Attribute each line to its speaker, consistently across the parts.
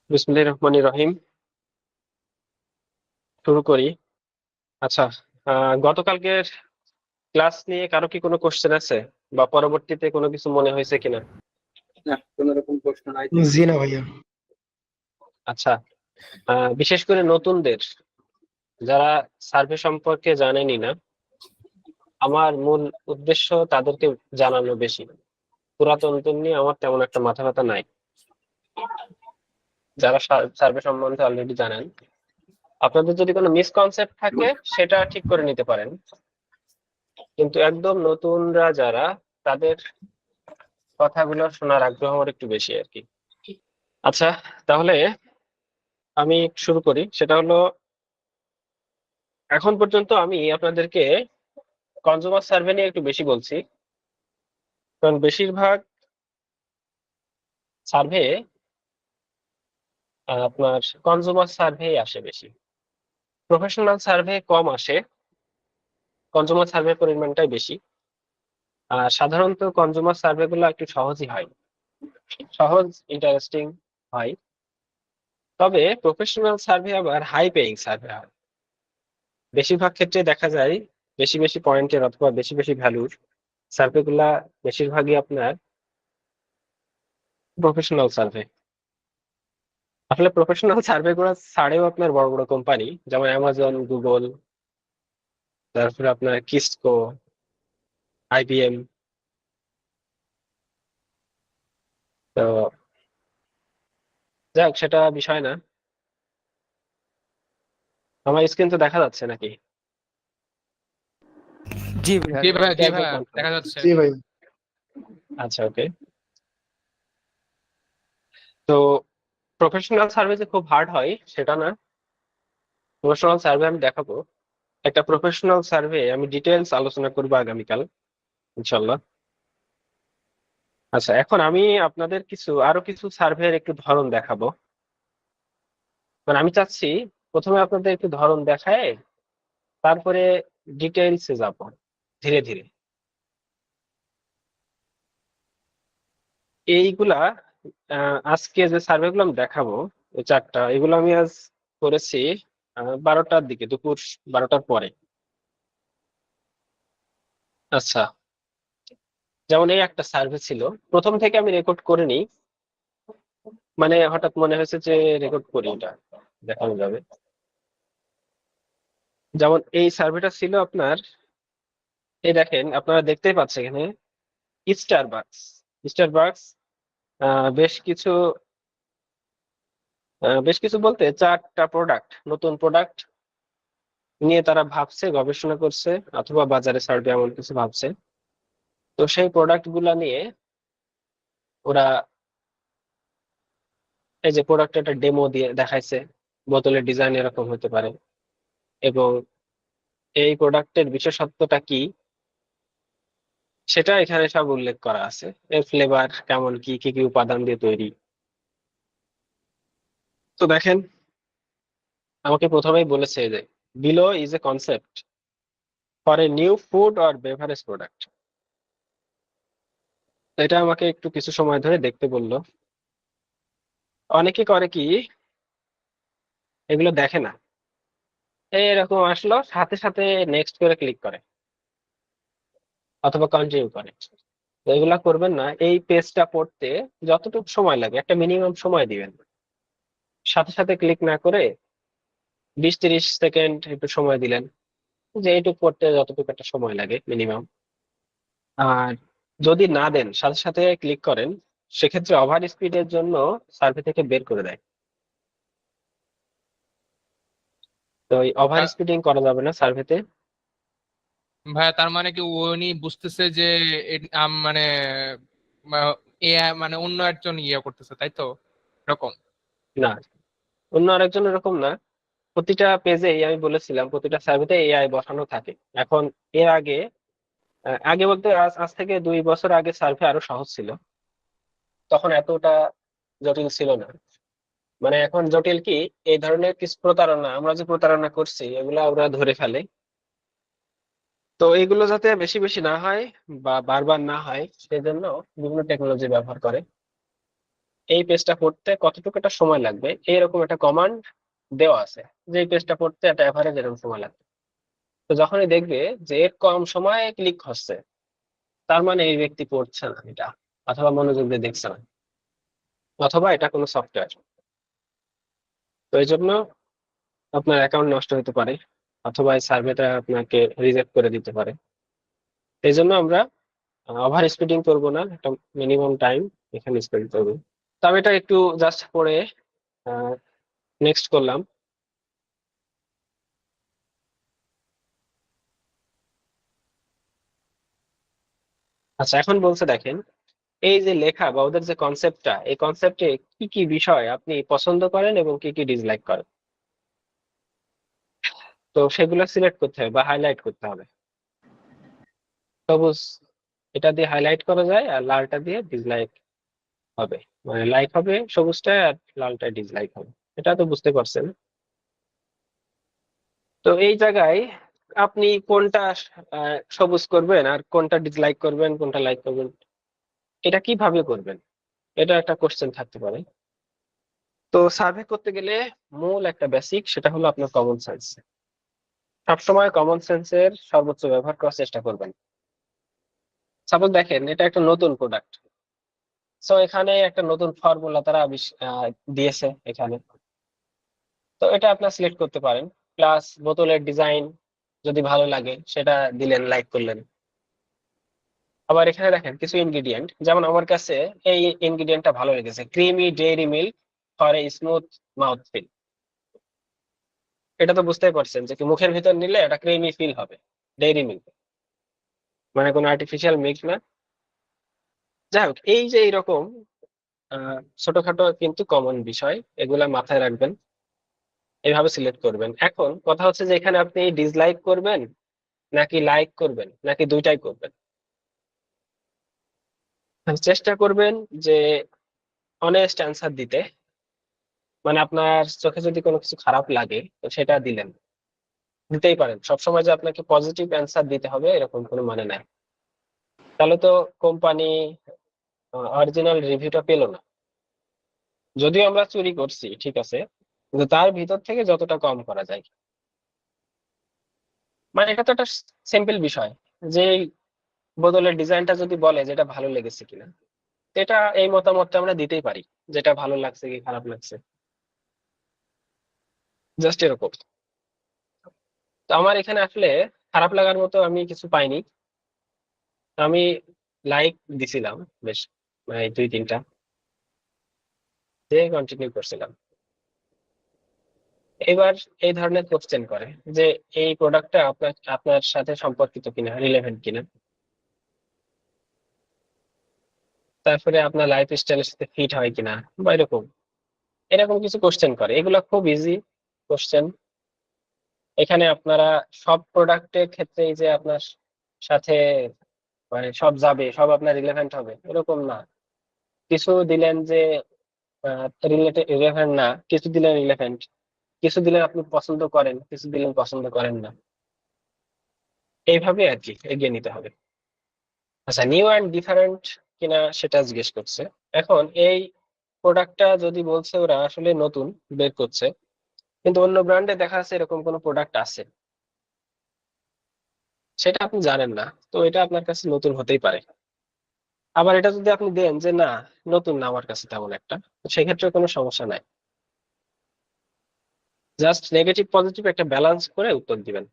Speaker 1: বিসমিল্লাহির রহমানির রহিম। শুরু করি। আচ্ছা, গতকালকের ক্লাস নিয়ে কারো কি কোনো কোশ্চেন আছে, বা পরবর্তীতে কোনো কিছু মনে হয়েছে কিনা?
Speaker 2: না, কোন রকম প্রশ্ন নাই তো।
Speaker 3: জি না ভাইয়া।
Speaker 1: আচ্ছা, বিশেষ করে নতুনদের, যারা সার্ভে সম্পর্কে জানেনই না, আমার মূল উদ্দেশ্য তাদেরকে জানানো বেশি। পুরাতনদের নিয়ে আমার তেমন একটা মাথা ব্যথা নাই। যারা সার্ভে সম্বন্ধে অলরেডি জানেন, আপনাদের যদি কোনো মিসকনসেপ্ট থাকে সেটা ঠিক করে নিতে পারেন, কিন্তু একদম নতুনরা যারা, তাদের কথাগুলো শোনার আগ্রহ আমার একটু বেশি আর কি। আচ্ছা, তাহলে আমি শুরু করি। সেটা হলো, এখন পর্যন্ত আমি আপনাদেরকে কনজিউমার সার্ভে নিয়ে একটু বেশি বলছি, কারণ বেশিরভাগ সার্ভে আপনার কনজিউমার সার্ভে আসে বেশি, প্রফেশনাল সার্ভে কম আসে, কনজিউমার সার্ভে পরিমাণটাই বেশি। আর সাধারণত কনজিউমার সার্ভে গুলো একটু সহজই হয়, সহজ, ইন্টারেস্টিং হয়। তবে প্রফেশনাল সার্ভে আবার হাই পেইং সার্ভে হয়। বেশিরভাগ ক্ষেত্রে দেখা যায় বেশি বেশি পয়েন্টের অথবা বেশি বেশি ভ্যালুর সার্ভে গুলা বেশিরভাগই আপনার প্রফেশনাল সার্ভে। আসলে প্রফেশনাল সার্ভে গুলো ছাড়েও আপনার বড় বড় কোম্পানি, যেমন অ্যামাজন, গুগল, তারপরে আপনার কিসকো, আইবিএম। তো যাক, সেটা বিষয় না। আমার স্ক্রিন তো দেখা যাচ্ছে নাকি?
Speaker 3: জি ভাইয়া।
Speaker 4: জি ভাইয়া,
Speaker 1: এটা
Speaker 4: জি
Speaker 1: একবার
Speaker 4: ভাইয়া,
Speaker 1: কনফার্ম।
Speaker 4: দেখা যাচ্ছে।
Speaker 3: জি ভাইয়া।
Speaker 1: আচ্ছা, ওকে। তো প্রফেশনাল সার্ভে যে খুব হার্ড হয় সেটা না। প্রফেশনাল সার্ভে আমি দেখাবো, একটা প্রফেশনাল সার্ভে আমি ডিটেলস আলোচনা করবো আগামীকাল ইনশাল্লাহ। আচ্ছা, এখন আমি আপনাদের আরো কিছু সার্ভের একটু ধরন দেখাবো। মানে আমি চাচ্ছি প্রথমে আপনাদের একটু ধরন দেখায়, তারপরে ডিটেইলসে যাব ধীরে ধীরে। এইগুলা আজকে যে সার্ভে গুলো আমি দেখাবো, এই চারটা, এগুলো আমি আজ করেছি 12টার দিকে, দুপুর 12টার পরে। আচ্ছা, যেমন এই একটা সার্ভে ছিল, প্রথম থেকে আমি রেকর্ড করিনি, মানে হঠাৎ মনে হয়েছে যে রেকর্ড করি, এটা দেখানো যাবে। যেমন এই সার্ভেটা ছিল আপনার, এই দেখেন, আপনারা দেখতেই পাচ্ছেন এখানে স্টারবাকস। স্টারবাকস বেশ কিছু, বেশ কিছু বলতে 4টা প্রোডাক্ট, নতুন প্রোডাক্ট নিয়ে তারা ভাবছে, গবেষণা করছে, অথবা বাজারে ছাড়বে এমন কিছু ভাবছে। তো সেই প্রোডাক্ট গুলা নিয়ে ওরা, এই যে প্রোডাক্ট, একটা ডেমো দিয়ে দেখাইছে, বোতলের ডিজাইন এরকম হতে পারে, এবং এই প্রোডাক্টের বিশেষত্বটা কি সেটা এখানে সব উল্লেখ করা আছে। এর ফ্লেভার কেমন, কি কি কি উপাদান দিয়ে তৈরি। তো দেখেন, আমাকে প্রথমেই বলেছে যে below is a concept for a new food or beverage product. এটা আমাকে একটু কিছু সময় ধরে দেখতে বললো। অনেকে করে কি, এগুলো দেখে না, এরকম আসলো সাথে সাথে নেক্সট করে ক্লিক করে অথবা কন্টিনিউ করে। তো এগুলা করবেন না। এই পেজটা পড়তে যতটুকু সময় লাগে, একটা মিনিমাম সময় দিবেন, সাথে সাথে ক্লিক না করে 20-30 সেকেন্ড একটু সময় দিলেন, যে এইটুকু পড়তে যতটুকু একটা সময় লাগে মিনিমাম। আর যদি না দেন, সাথে সাথে ক্লিক করেন, সেক্ষেত্রে ওভার স্পিডের জন্য সার্ভে থেকে বের করে দেয়। তো এই ওভার
Speaker 4: আর
Speaker 1: স্পিডিং করা যাবে না সার্ভেতে।
Speaker 4: ভাইয়া, তার মানে কি উনি বুঝতেছে যে মানে এআই মানে অন্য একজন ইয়ে করতেছে, তাই তো? এরকম?
Speaker 1: না, অন্য আরেকজন এরকম না। প্রতিটা পেজে আমি বলেছিলাম প্রতিটা সার্ভেতে এআই বসানো থাকে। এখন এর আগে, আগে বলতে আজ আজ থেকে 2 বছর আগে সার্ভে আরো সহজ ছিল, তখন এতটা জটিল ছিল না। মানে এখন জটিল কি, এই ধরনের কিছু প্রতারণা, আমরা যে প্রতারণা করছি এগুলো ওরা ধরে ফেলে। তো এইগুলো যাতে বেশি বেশি না হয় বা বারবার না হয়, সেজন্য বিভিন্ন টেকনোলজি ব্যবহার করে। এই পেজটা পড়তে কতটুকু একটা সময় লাগবে, এইরকম একটা কমান্ড দেওয়া আছে যে এই পেজটা পড়তে একটা অ্যাভারেজ এরকম সময় লাগবে। তো যখনই দেখবে যে এর কম সময়ে ক্লিক হচ্ছে, তার মানে এই ব্যক্তি পড়ছে না এটা, অথবা মনোযোগ দিয়ে দেখছে না, অথবা এটা কোনো সফটওয়্যার। তো এই জন্য আপনার অ্যাকাউন্ট নষ্ট হতে পারে, অথবা এই সার্ভেটা আপনাকে রিজেক্ট করে দিতে পারে। এই জন্য আমরা ওভার স্পিডিং করবো না, একটা মিনিমাম টাইম এখানে স্পেন্ড করবো। তো আমি এটা একটু জাস্ট পড়ে নেক্সট করলাম। আচ্ছা, এখন বলছে দেখেন, এই যে লেখা বা ওদের যে কনসেপ্টটা, এই কনসেপ্টে কি কি বিষয় আপনি পছন্দ করেন এবং কি কি ডিসলাইক করেন, তো সেগুলো সিলেক্ট করতে হবে বা হাইলাইট করতে হবে। সবুজ এটা দিয়ে হাইলাইট করা যায়, আর লালটা দিয়ে ডিসলাইক হবে, মানে লাইক হবে সবুজটা আর লালটা ডিসলাইক হবে। এটা তো বুঝতে পারছেন। তো এই জায়গায় আপনি কোনটা সবুজ করবেন আর কোনটা ডিসলাইক করবেন, কোনটা লাইক করবেন, এটা কিভাবে করবেন, এটা একটা কোশ্চেন থাকতে পারে। তো সার্ভে করতে গেলে মূল একটা বেসিক, সেটা হলো আপনার কমন সেন্স। সবসময় কমন সেন্সের সর্বোচ্চ ব্যবহার করার চেষ্টা করবেন। সাপোজ দেখেন এটা একটা নতুন প্রোডাক্ট, সো এখানে একটা নতুন ফর্মুলা তারা দিয়েছে এখানে, তো এটা আপনার সিলেক্ট করতে পারেন। প্লাস বোতলের ডিজাইন যদি ভালো লাগে সেটা দিলেন, লাইক করলেন। আবার এখানে দেখেন কিছু ইনগ্রিডিয়েন্ট, যেমন আমার কাছে এই ইনগ্রিডিয়েন্টটা ভালো লেগেছে, creamy dairy milk for a smooth mouth feel. এটা তো বুঝতেই পারছেন যে কি মুখের ভিতর নিলে একটা ক্রিমি ফিল হবে, ডেইরি মিল্ক মানে কোনো আর্টিফিশিয়াল মিল্ক না। যাই হোক, এই যে এইরকম ছোটখাটো কিন্তু কমন বিষয়, এগুলা মাথায় রাখবেন, এইভাবে সিলেক্ট করবেন। এখন কথা হচ্ছে যে এখানে আপনি ডিসলাইক করবেন নাকি লাইক করবেন নাকি দুইটাই করবেন। চেষ্টা করবেন যে অনেস্ট অ্যান্সার দিতে, মানে আপনার চোখে যদি কোনো কিছু খারাপ লাগে তো সেটা দিলেন, দিতেই পারেন। সবসময় যে আপনাকে পজিটিভ অ্যান্সার দিতে হবে এরকম কোনো মানে নাই, তাহলে তো কোম্পানি অরিজিনাল রিভিউটা পেলো না। যদিও আমরা চুরি করছি ঠিক আছে, কিন্তু তার ভিতর থেকে যতটা কম করা যায়, মানে এটা তো একটা সিম্পল বিষয় যে এই বোতলের ডিজাইনটা যদি বলে যেটা ভালো লেগেছে কিনা, এটা এই মতামতটা আমরা দিতেই পারি, যেটা ভালো লাগছে কি খারাপ লাগছে, জাস্ট এরকম। তো আমার এখানে আসলে খারাপ লাগার মতো আমি কিছু পাইনি, আমি লাইক দিছিলাম বেশ, মানে দুই তিনটা দিয়ে কন্টিনিউ করছিলাম। এবার এই ধরনের কোশ্চেন করে যে এই প্রোডাক্টটা আপনার আপনার সাথে সম্পর্কিত কিনা, রিলেভেন্ট কিনা, তারপরে আপনার লাইফ স্টাইলের সাথে ফিট হয় কিনা, বা এরকম এরকম কিছু কোশ্চেন করে। এগুলো খুব ইজি কোশ্চেন। এখানে আপনারা সব প্রোডাক্টের ক্ষেত্রেই যে আপনার সাথে মানে সব যাবে, সব আপনার রিলেভেন্ট হবে এরকম না। কিছু দিলেন যে রিলেভেন্ট না, কিছু দিলেন রিলেভেন্ট, কিছু দিলেন আপনি পছন্দ করেন, কিছু দিলেন পছন্দ করেন না, এইভাবে আর কি এগিয়ে নিতে হবে। আচ্ছা, নিউ অ্যান্ড ডিফারেন্ট কিনা সেটা জিজ্ঞেস করছে। এখন এই প্রোডাক্টটা যদি বলছে ওরা আসলে নতুন বের করছে, কিন্তু অন্য ব্র্যান্ডে দেখা যাচ্ছে এরকম কোনো প্রোডাক্ট আছে, সেটা আপনি জানেন না, তো এটা আপনার কাছে নতুন হতেই পারে। আবার এটা যদি আপনি দেন যে না, নতুন না আমার কাছে তেমন একটা, তো সেক্ষেত্রে কোনো সমস্যা নাই। জাস্ট নেগেটিভ পজিটিভ একটা ব্যালেন্স করে উত্তর দিবেন।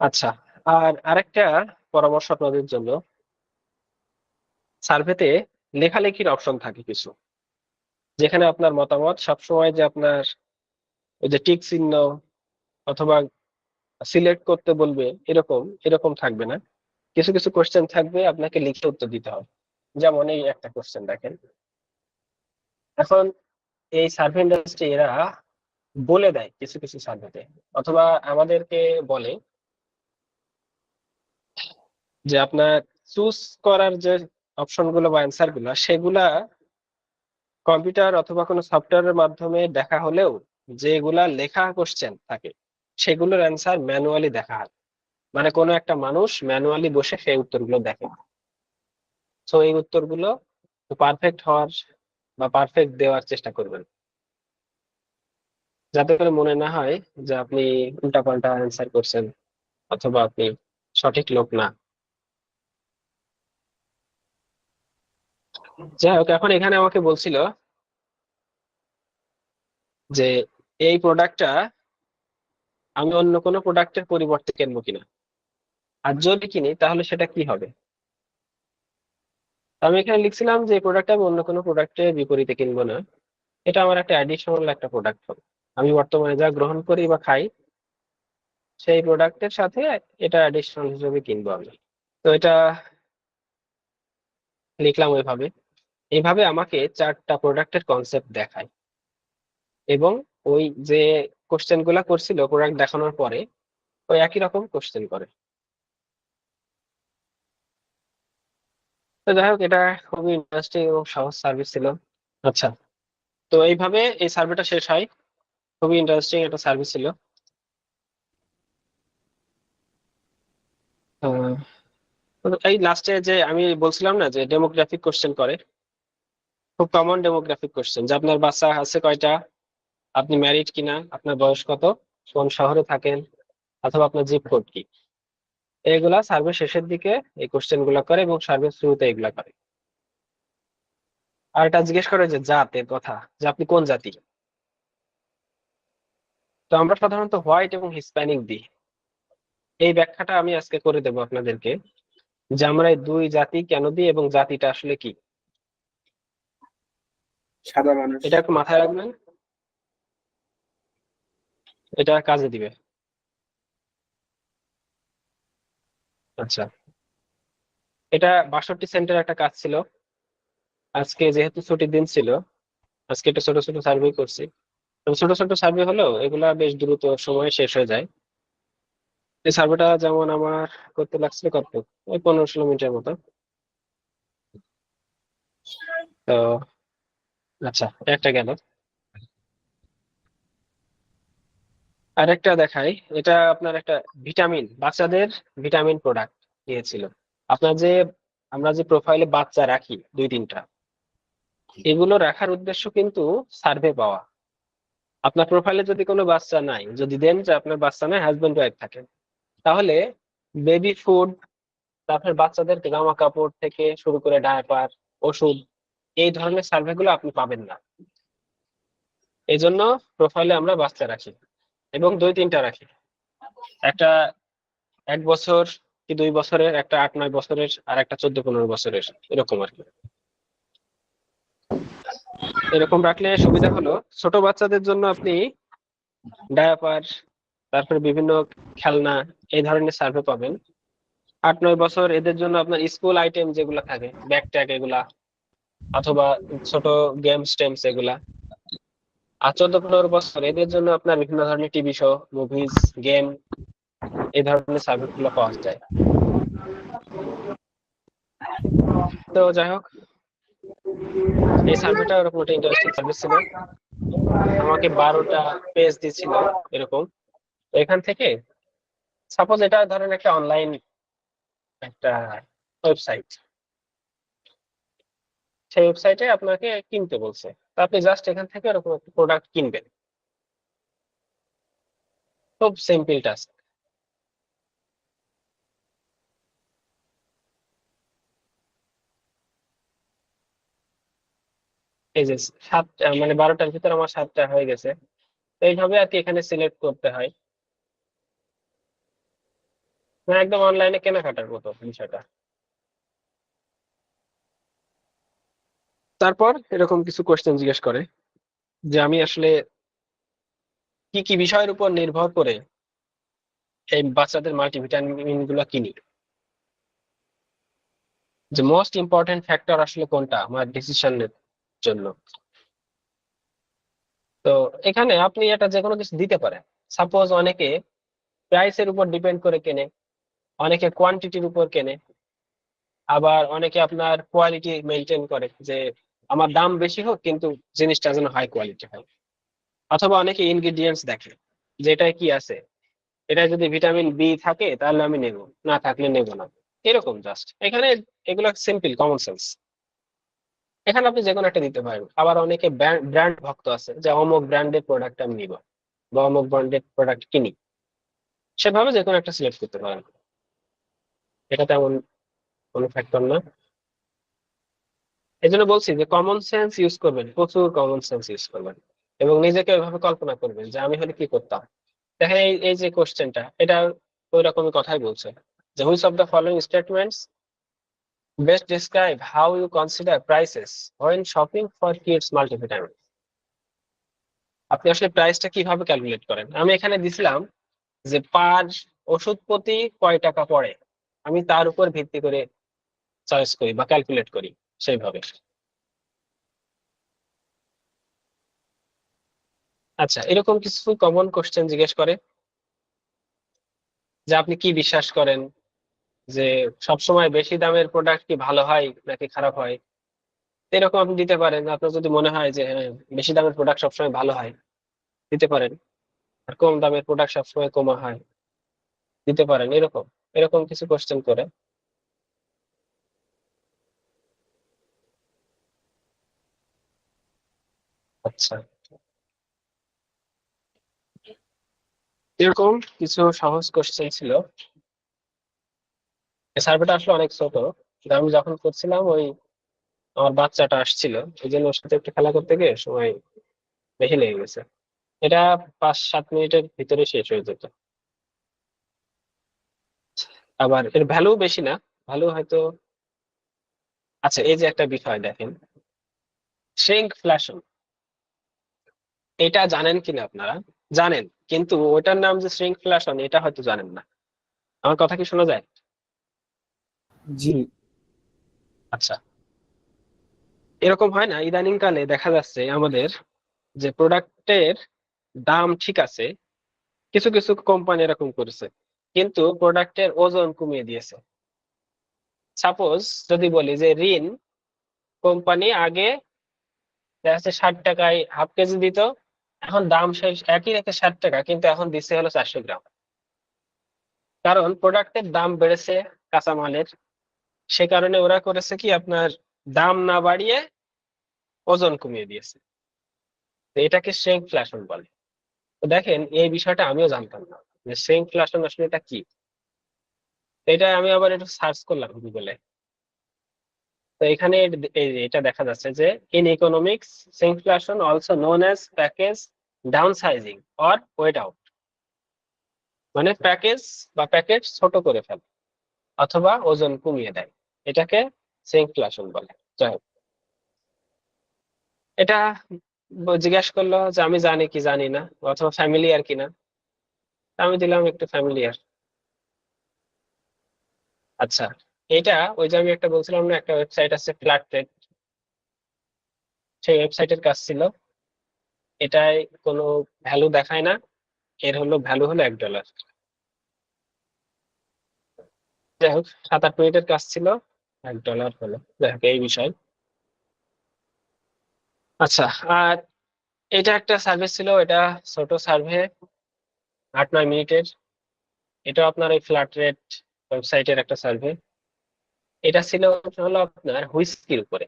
Speaker 1: আচ্ছা, আর আরেকটা পরামর্শ আপনাদের জন্য, সার্ভেতে লেখালেখির অপশন থাকে কিছু, যেখানে আপনার মতামত সবসময় যে আপনার ওই যে টিক চিহ্ন অথবা সিলেক্ট করতে বলবে এরকম এরকম থাকবে না। কিছু কিছু কোশ্চেন থাকবে আপনাকে লিখে উত্তর দিতে হবে। যেমন এই একটা কোশ্চেন দেখেন, এখন এই সার্ভে ইন্ডাস্ট্রি এরা বলে দেয় কিছু কিছু সার্ভেতে, অথবা আমাদেরকে বলে যে আপনার চুজ করার যে অপশন গুলো বা অ্যান্সার গুলো, সেগুলা কম্পিউটার অথবা কোনো সফটওয়্যারের মাধ্যমে দেখা হলেও যেগুলা লেখা কোশ্চেন থাকে সেগুলোর অ্যান্সার ম্যানুয়ালি দেখা হয়, মানে কোনো একটা মানুষ ম্যানুয়ালি বসে সেই উত্তরগুলো দেখে। সো এই উত্তরগুলো পারফেক্ট হওয়ার বা পারফেক্ট দেওয়ার চেষ্টা করবেন, যাতে করে মনে না হয় যে আপনি উল্টাপাল্টা অ্যান্সার করছেন অথবা আপনি সঠিক লোক না। যাই হোক, এখন এখানে আমাকে বলছিল যে এই প্রোডাক্টটা আমি অন্য কোনো প্রোডাক্টের পরিবর্তে কিনবো কিনা, আর যদি কিনি তাহলে সেটা কি হবে। আমি এখানে লিখছিলাম যে এই প্রোডাক্টটা আমি অন্য কোনো প্রোডাক্টের বিপরীতে কিনবো না, এটা আমার একটা অ্যাডিশনাল একটা প্রোডাক্ট হবে। আমি বর্তমানে যা গ্রহণ করি বা খাই সেই প্রোডাক্টের সাথে এটা অ্যাডিশনাল হিসেবে কিনবো আমি। তো এটা লিখলাম ওইভাবে। এইভাবে আমাকে 4টা প্রোডাক্টের কনসেপ্ট দেখায় এবং ওই যে কোশ্চেন গুলা করছিল প্রোডাক্ট দেখানোর পরে ওই একই রকম কোশ্চেন করে। তো যাই হোক, এটা খুবই ইন্টারেস্টিং এবং সহজ সার্ভিস ছিল। আচ্ছা, তো এইভাবে এই সার্ভেটা শেষ হয়। খুবই ইন্টারেস্টিং একটা সার্ভিস ছিল। আহ, তো এই লাস্টে যে আমি বলছিলাম না যে ডেমোগ্রাফিক কোশ্চেন করে, খুব কমন ডেমোগ্রাফিক কোশ্চেন, যে আপনার বাচ্চা আছে কয়টা, আপনি ম্যারিড কিনা, আপনার বয়স কত, কোন শহরে থাকেন, অথবা আপনার জিপ কোড কি। এগুলা সার্ভে শেষের দিকে এই কোশ্চেন গুলা করে এবং সার্ভে শুরুতে এগুলা করে। আর এটা জিজ্ঞেস করে যে জাতের কথা, যে আপনি কোন জাতি। তো আমরা সাধারণত হোয়াইট এবং হিস্প্যানিক দিই। এই ব্যাখ্যাটা আমি আজকে করে দেবো আপনাদেরকে, যে আমরা এই দুই জাতি কেন দিই এবং জাতিটা আসলে কি।
Speaker 2: সাদা মানুষ।
Speaker 1: এটা একটু মাথায় রাখবেন, এটা কাজে দিবে। আচ্ছা, এটা 62 সেন্টের একটা কাজ ছিল। আজকে যেহেতু ছুটির দিন ছিল, আজকে একটা ছোট ছোট সার্ভে করছি। তবে ছোট ছোট সার্ভে হলেও এগুলা বেশ দ্রুত সময়ে শেষ হয়ে যায়। এই সার্ভেটা যেমন আমার করতে লাগছিল কত, ওই 15-16 মিনিটের মতো। তো আচ্ছা, একটা গেল। আর একটা দেখাই, এটা আপনার একটা ভিটামিন, বাচ্চাদের ভিটামিন প্রোডাক্ট নিয়েছিল। আপনার যে আমরা যে প্রোফাইলে বাচ্চা রাখি 2-3টা, এগুলো রাখার উদ্দেশ্য কিন্তু সার্ভে পাওয়া। আপনার প্রোফাইলে যদি কোনো বাচ্চা নাই, যদি দেন যে আপনার বাচ্চা নাই, হাজবেন্ড ওয়াইফ থাকেন, তাহলে বেবি ফুড, তারপর বাচ্চাদের জামা কাপড় থেকে শুরু করে ডায়াপার, ওষুধ, এই ধরনের সার্ভে গুলো আপনি পাবেন না। এই জন্য প্রোফাইলে আমরা বাচ্চা রাখি এবং 2-3টা রাখি, একটা 1 বছর কি 2 বছরের, একটা 8-9 বছরের, আর একটা 14-15 বছরের, এরকম আর কি। এরকম রাখলে সুবিধা হলো ছোট বাচ্চাদের জন্য আপনি ডায়াপার, তারপরে বিভিন্ন খেলনা, এই ধরনের সার্ভে পাবেন। 8-9 বছর এদের জন্য আপনার স্কুল আইটেম যেগুলো থাকে, ব্যাগ ট্যাগ এগুলা, অথবা ছোট গেমস টেমস এগুলা। আর 14-15 বছর এদের জন্য আপনার বিভিন্ন ধরনের টিভি শো, মুভিজ, গেম, এই ধরনের সার্ভিস গুলো পাওয়া যায়। তো যাই হোক, এই সার্ভেটা ওরকম একটা ইন্টারেস্টিং সার্ভিস ছিল। আমাকে 12টা পেজ দিছিল এরকম। তো এখান থেকে সাপোজ এটা ধরেন একটা অনলাইন একটা ওয়েবসাইট, সেই ওয়েবসাইটে আপনাকে কিনতে বলছে। তো আপনি জাস্ট এখান থেকে এরকম একটা প্রোডাক্ট কিনবেন, খুব সিম্পল টাস্ক। এই যে 7টা, মানে 12টার ভিতরে আমার 7টা হয়ে গেছে। তো এইভাবে আর কি এখানে সিলেক্ট করতে হয়, মানে একদম অনলাইনে কেনাকাটার মতো বিষয়টা। তারপর এরকম কিছু কোশ্চেন জিজ্ঞেস করে যে আমি আসলে কি কি বিষয়ের উপর নির্ভর করে এই বাচ্চাদের মাল্টিভিটামিন গুলো কিনি, যে মোস্ট ইম্পর্টেন্ট ফ্যাক্টর আসলে কোনটা আমার ডিসিশনের জন্য। তো এখানে আপনি এটা যে কোনো কিছু দিতে পারেন। সাপোজ অনেকে প্রাইসের উপর ডিপেন্ড করে কেনে, অনেকে কোয়ান্টিটির উপর কেনে, আবার অনেকে আপনার কোয়ালিটি মেনটেন করে, যে আমার দাম বেশি হোক কিন্তু জিনিসটা যেন হাই কোয়ালিটি হয়। অথবা অনেকে ইনগ্রিডিয়েন্টস দেখে যে এটায় কি আছে, এটা যদি ভিটামিন বি থাকে তাহলে আমি নেব, না থাকলে নেব না, এরকম জাস্ট। এখানে এগুলো সিম্পল কমন সেন্স। এখানে আপনি যে কোনো একটা দিতে পারেন। আবার অনেকে ব্র্যান্ড ভক্ত আছে, যে অমুক ব্র্যান্ডের প্রোডাক্ট আমি নিব বা অমুক ব্র্যান্ডের প্রোডাক্ট কিনি, সেভাবে যে কোনো একটা সিলেক্ট করতে পারেন। এটা তেমন কোনো ফ্যাক্টর না। এই জন্য বলছি যে কমন সেন্স ইউজ করবেন, প্রচুর কমন সেন্স ইউজ করবেন, এবং নিজেকে ওইভাবে কল্পনা করবেন যে আমি হলে কি করতাম। দেখেন এই এই যে কোশ্চেনটা, এটা ওই রকমই কথাই বলছে, যে which of the following statements best describe how you consider prices when shopping for kids multivitamin. আপনি আসলে প্রাইসটা কিভাবে ক্যালকুলেট করেন? আমি এখানে দিছিলাম যে পার ওষুধ প্রতি কয় টাকা পড়ে, আমি তার উপর ভিত্তি করে চয়েস করি বা ক্যালকুলেট করি সেইভাবে। আচ্ছা, এরকম কিছু কমন কোশ্চেন জিজ্ঞেস করে যে আপনি কি বিশ্বাস করেন, যে সবসময় বেশি দামের প্রোডাক্ট কি ভালো হয় নাকি খারাপ হয়। এরকম আপনি দিতে পারেন। আপনার যদি মনে হয় যে হ্যাঁ, বেশি দামের প্রোডাক্ট সবসময় ভালো হয়, দিতে পারেন। আর কম দামের প্রোডাক্ট সবসময় কমা হয়, দিতে পারেন। এরকম এরকম কিছু কোশ্চেন করে। আচ্ছা, এরকম কিছু সহজ কোশ্চেন ছিল। এই সার্ভেটা আসলে অনেক ছোট, কিন্তু আমি যখন করছিলাম ওই আমার বাচ্চাটা আসছিল, এই জন্য ওর সাথে একটু খেলা করতে গিয়ে সময় বেশি লেগে গেছে। এটা 5-7 মিনিটের ভিতরে শেষ হয়ে যেত। আবার এর ভ্যালু বেশি না, ভ্যালু হয়তো। আচ্ছা, এই যে একটা বিষয় দেখেন, শ্রিঙ্কফ্লেশন, এটা জানেন কিনা আপনারা? জানেন, কিন্তু ওটার নাম যে শ্রিঙ্কফ্লেশন এটা হয়তো জানেন না। আমার কথা কি শোনা যায়?
Speaker 2: জি।
Speaker 1: আচ্ছা, এরকম হয় না ইদানিং কালে দেখা যাচ্ছে আমাদের যে প্রোডাক্টের দাম ঠিক আছে, কিছু কিছু কোম্পানি এরকম করেছে, কিন্তু প্রোডাক্টের ওজন কমিয়ে দিয়েছে। সাপোজ যদি বলি যে ঋণ কোম্পানি আগে দেখা যাচ্ছে 60 টাকায় হাফ কেজি দিত, এখন দাম সেই একই রেখে 60 টাকা, কিন্তু এখন দিচ্ছে হলো 400 গ্রাম। কারণ প্রোডাক্টের দাম বেড়েছে কাঁচামালের, সে কারণে ওরা করেছে কি আপনার দাম না বাড়িয়ে ওজন কমিয়ে দিয়েছে। তো এটাকে শ্রিঙ্কফ্লেশন বলে। তো দেখেন এই বিষয়টা আমিও জানতাম না যে শ্রিঙ্কফ্লেশন আসলে এটা কি। তো এটা আমি আবার একটু সার্চ করলাম গুগলে। তো এখানে এটা দেখা যাচ্ছে যে in economics shrinkflation also known as package downsizing or weight out, মানে প্যাকেজ বা প্যাকেট ছোট করে ফেলে অথবা ওজন কমিয়ে দেয়, এটাকে শ্রিঙ্কফ্লেশন বলে। যাই হোক, এটা জিজ্ঞাসা করলো যে আমি জানি কি জানি না, অথবা ফ্যামিলিয়ার কিনা। আমি দিলাম একটু ফ্যামিলিয়ার। আচ্ছা, এটা ওই যে আমি একটা বলছিলাম না, একটা ওয়েবসাইট আছে ফ্ল্যাট রেট, সেই ওয়েবসাইটের কাজ ছিল। এটাই কোনো ভ্যালু দেখায় না, এর হলো ভ্যালু হলো $1। যাই হোক, 7-8 মিনিটের কাজ ছিল, $1 হলো। যাই হোক, এই বিষয়। আচ্ছা, আর এটা একটা সার্ভে ছিল, এটা ছোট সার্ভে, 8-9 মিনিটের। এটা আপনার এই ফ্ল্যাট রেট ওয়েবসাইটের একটা সার্ভে। এটা ছিল হলো আপনার হুইস্কির উপরে।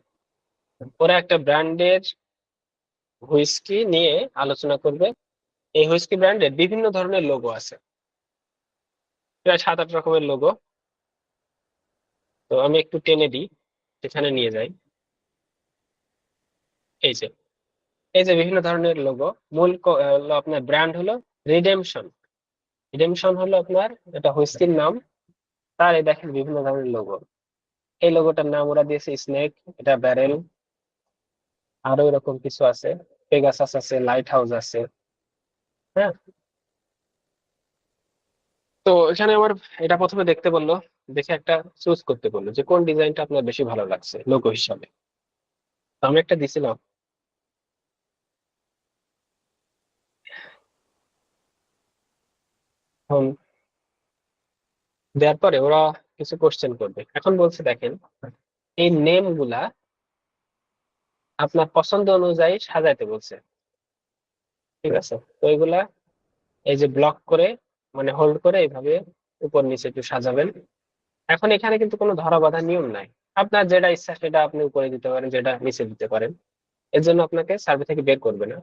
Speaker 1: ওরা একটা ব্র্যান্ডের হুইস্কি নিয়ে আলোচনা করবে। এই হুইস্কি ব্র্যান্ডের বিভিন্ন ধরনের লোগো আছে, প্রায় 7-8 রকমের লোগো। তো আমি একটু টেনে দিই, সেখানে নিয়ে যাই। এই যে এই যে বিভিন্ন ধরনের লোগো। মূল হলো আপনার ব্র্যান্ড হলো রিডেমশন। রিডেমশন হলো আপনার এটা হুইস্কির নাম। তার এই দেখেন বিভিন্ন ধরনের লোগো। এই লোগোটার নাম ওরা দিয়েছে স্নেক, এটা ব্যারেল, আরো এরকম কিছু আছে, পেগাসাস আছে, লাইট হাউস আছে। হ্যাঁ, তো এখানে আমার এটা প্রথমে দেখতে বললো, দেখে একটা চুজ করতে বললো যে কোন ডিজাইনটা আপনার বেশি ভালো লাগছে লোগো হিসাবে। তো আমি একটা দিছিলাম। এখন দেওয়ার পরে ওরা কিছু কোশ্চেন করবে। এখন বলছে দেখেন, এই নেম গুলা আপনার পছন্দ অনুযায়ী সাজাইতে বলছে। ঠিক আছে, তো এগুলা এই যে ব্লক করে মানে হোল্ড করে এইভাবে উপর নিচে একটু সাজাবেন। এখন এখানে কিন্তু কোনো ধরা বাঁধা নিয়ম নাই, আপনার যেটা ইচ্ছা সেটা আপনি উপরে দিতে পারেন, যেটা নিচে দিতে পারেন। এর জন্য আপনাকে সার্ভে থেকে বের করবে না।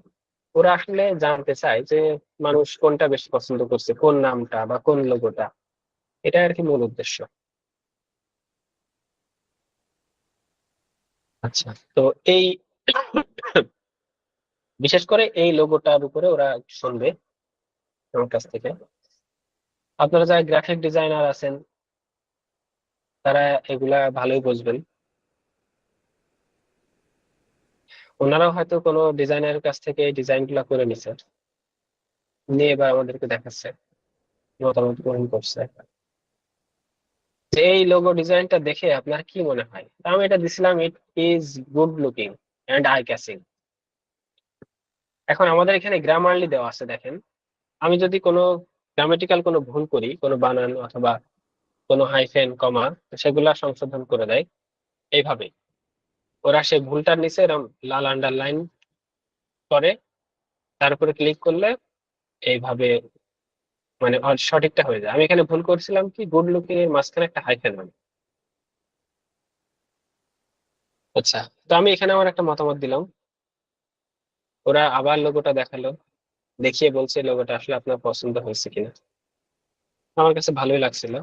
Speaker 1: ওরা আসলে জানতে চায় যে মানুষ কোনটা বেশি পছন্দ করছে, কোন নামটা বা কোন লোগোটা, এটা আর কি মূল উদ্দেশ্য। আচ্ছা, তো এই বিশেষ করে এই লোগোটার উপরে ওরা শুনবে আমার কাছ থেকে। আপনারা যারা গ্রাফিক ডিজাইনার আছেন তারা এগুলা ভালোই বুঝবেন। ওনারাও হয়তো কোনো ডিজাইনারের কাছ থেকে এই ডিজাইন গুলা করে নিছে, নিয়ে এবার আমাদেরকে দেখাচ্ছে, মতামত গ্রহণ করছে। যে এই লোগো ডিজাইনটা দেখে আপনার কি মনে হয়? তা আমি এটা দিছিলাম, it is good looking and eye catching. এখন আমাদের এখানে গ্রামারলি দেওয়া আছে, দেখেন। আমি যদি কোনো গ্রামেটিক্যাল কোনো ভুল করি, কোনো বানান অথবা কোনো হাইফেন কমা, সেগুলা সংশোধন করে দেয় এইভাবে। ওরা সেই ভুলটার নিচে এরকম লাল আন্ডারলাইন করে, তার উপরে ক্লিক করলে এইভাবে মানে সঠিকটা হয়ে যায়। আমি এখানে ভুল করছিলাম কি, গুড লুকিং এর মাঝখানে একটা হাইফেন মানে। আচ্ছা, তো আমি এখানে আমার একটা মতামত দিলাম। ওরা আবার লোগোটা দেখালো, দেখিয়ে বলছে লোগোটা আসলে আপনার পছন্দ হয়েছে কিনা। আমার কাছে ভালোই লাগছিল।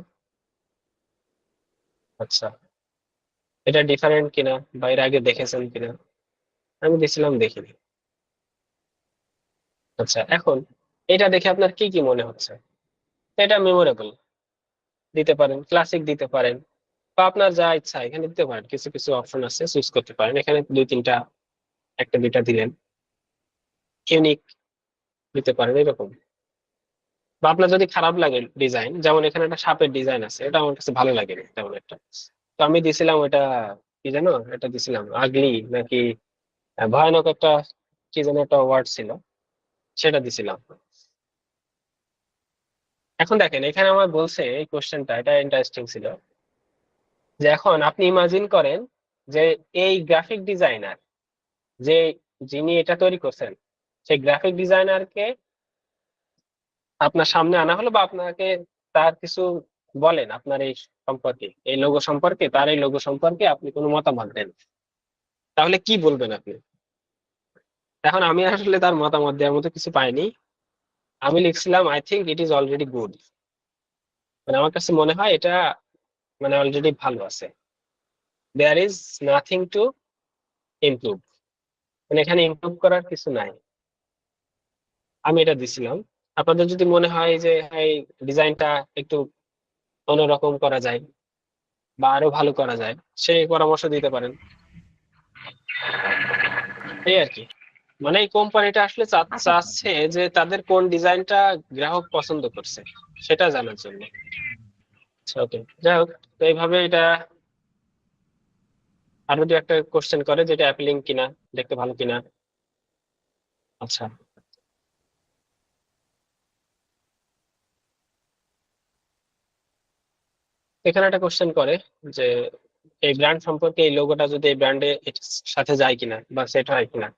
Speaker 1: আচ্ছা, এটা ডিফারেন্ট কিনা বা এর আগে দেখেছেন কিনা, আমি দিছিলাম দেখিনি। আচ্ছা, এখন এটা দেখে আপনার কি কি মনে হচ্ছে? এটা মেমোরেবল দিতে পারেন, ক্লাসিক দিতে পারেন, বা আপনার যা ইচ্ছা এখানে দিতে পারেন। কিছু কিছু অপশন আছে, চুজ করতে পারেন। এখানে দুই তিনটা, একটা দুইটা দিলেন। ইউনিক দিতে পারেন এরকম। বা আপনার যদি খারাপ লাগে ডিজাইন, যেমন এখানে একটা সাপের ডিজাইন আছে, এটা আমার কাছে ভালো লাগেনি তেমন একটা। তো আমি দিছিলাম ওটা, কি জানো এটা দিছিলাম, আগলি নাকি ভয়ানক একটা কি যেন একটা ওয়ার্ড ছিল, সেটা দিছিলাম। এখন দেখেন এখানে আমার বলছে এই কোশ্চেনটা, এটা ইন্টারেস্টিং ছিল, যে এখন আপনি ইমাজিন করেন যে এই গ্রাফিক ডিজাইনার, যে যিনি এটা তৈরি করছেন, সেই গ্রাফিক ডিজাইনারকে আপনার সামনে আনা হলো, বা আপনাকে তার কিছু বলেন আপনার এই সম্পর্কে, এই লোগো সম্পর্কে, তার এই লোগো সম্পর্কে আপনি কোনো মতামত দেন, তাহলে কি বলবেন আপনি? এখন আমি আসলে তার মতামত দেওয়ার মতো কিছু পাইনি। আমি লিখছিলাম I think it is already good, মানে আমার কাছে মনে হয় এটা মানে অলরেডি ভালো আছে, there is nothing to improve, মানে এখানে ইমপ্রুভ করার কিছু নাই। আমি এটা দিছিলাম। আপনাদের যদি মনে হয় যে এই ডিজাইনটা একটু অন্যরকম করা যায় বা আরো ভালো করা যায়, সেই পরামর্শ দিতে পারেন, এই আর কি। মানে এই কোম্পানিটা আসলে
Speaker 2: আচ্ছা,
Speaker 1: চাচ্ছে যে তাদের কোন ডিজাইনটা গ্রাহক পছন্দ করছে সেটা জানার জন্য। ওকে, যাই হোক, তো এইভাবে এটা আর যদি একটা কোশ্চেন করে যেটা অ্যাপিলিং কিনা, দেখতে ভালো কিনা। আচ্ছা, এখানে একটা কোশ্চেন করে যে এই ব্র্যান্ড সম্পর্কে, এই লোগোটা যদি এই ব্র্যান্ডে সাথে যায় কিনা বা সেট হয় কিনা,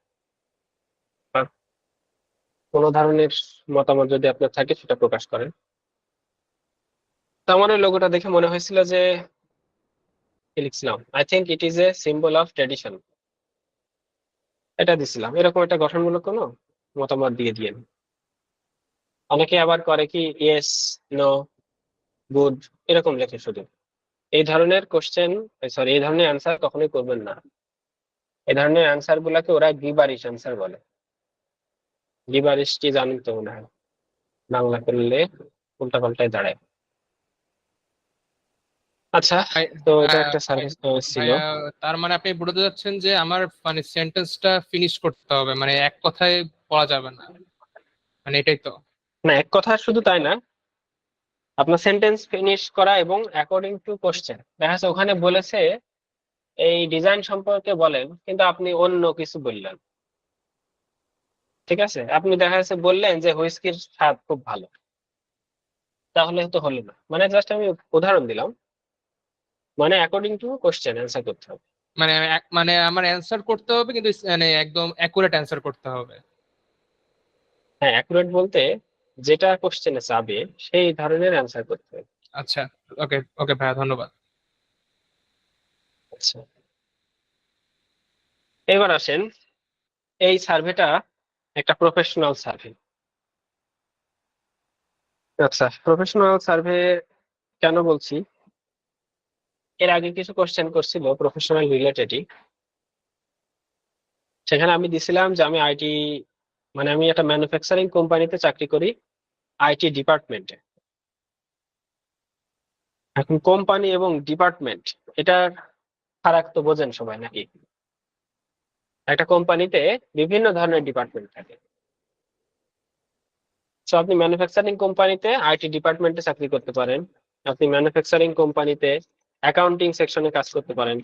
Speaker 1: বা কোনো ধরনের মতামত যদি আপনার থাকে সেটা প্রকাশ করেন। তো আমার এই লোগোটা দেখে মনে হয়েছিল যে, কি লিখছিলাম, I think it is a symbol of tradition, এটা দিছিলাম। এরকম একটা গঠনমূলক কোনো মতামত দিয়ে দিয়ে। অনেকে আবার করে কি, ইয়েস, নো, গুড, এরকম লেখে শুধু। এই ধরনের কোশ্চেন, সরি, এই ধরনের অ্যান্সার কখনোই করবেন না। এই ধরনের অ্যান্সার গুলাকে ওরা গিবারিশ অ্যান্সার বলে। গিবারিশ কি জানেন তো মনে হয়, বাংলা করলে উল্টা পাল্টায় দাঁড়ায়। আচ্ছা,
Speaker 4: ভাই-
Speaker 1: তো এটা
Speaker 4: আহ,
Speaker 1: একটা সার্ভিস ছিল।
Speaker 4: ভাইয়া, তার মানে আপনি বোঝাতে যাচ্ছেন যে আমার মানে সেন্টেন্সটা ফিনিশ করতে হবে, মানে এক কথায় বলা যাবে না, মানে এটাই তো?
Speaker 1: না, এক কথা শুধু তাই না, আপনার সেন্টেন্স ফিনিশ করা এবং অ্যাকর্ডিং টু কোশ্চেন। দেখা যাচ্ছে ওখানে বলেছে এই ডিজাইন সম্পর্কে বলেন, কিন্তু আপনি অন্য কিছু বললেন। ঠিক আছে, আপনি দেখা যাচ্ছে বললেন যে হুইস্কির স্বাদ খুব ভালো, তাহলে তো হলো না। মানে জাস্ট আমি উদাহরণ দিলাম, মানে অ্যাকর্ডিং টু কোশ্চেন অ্যান্সার করতে হবে।
Speaker 4: মানে মানে আমার অ্যান্সার করতে হবে, কিন্তু মানে একদম অ্যাকুরেট অ্যান্সার করতে হবে।
Speaker 1: হ্যাঁ, অ্যাকুরেট বলতে যেটা কোশ্চেনে চাবে সেই ধরনের অ্যান্সার করতে হবে।
Speaker 4: আচ্ছা, ওকে ওকে ভাইয়া, ধন্যবাদ।
Speaker 1: আচ্ছা, এবার আসেন, এই সার্ভেটা একটা প্রফেশনাল সার্ভে। আচ্ছা, প্রফেশনাল সার্ভে কেন বলছি, এর আগে কিছু কোশ্চেন করছিল প্রফেশনাল রিলেটেডই। সেখানে আমি দিছিলাম যে আমি আইটি, মানে আমি একটা ম্যানুফ্যাকচারিং কোম্পানিতে চাকরি করি, আইটি ডিপার্টমেন্টে। এখন কোম্পানি এবং ডিপার্টমেন্ট, এটার ফারাক তো বোঝেন সবাই নাকি? একটা কোম্পানিতে বিভিন্ন ধরনের ডিপার্টমেন্ট থাকে। তো আপনি ম্যানুফ্যাকচারিং কোম্পানিতে আইটি ডিপার্টমেন্টে চাকরি করতে পারেন, আপনি ম্যানুফ্যাকচারিং কোম্পানিতে অ্যাকাউন্টিং সেকশনে কাজ করতে পারেন,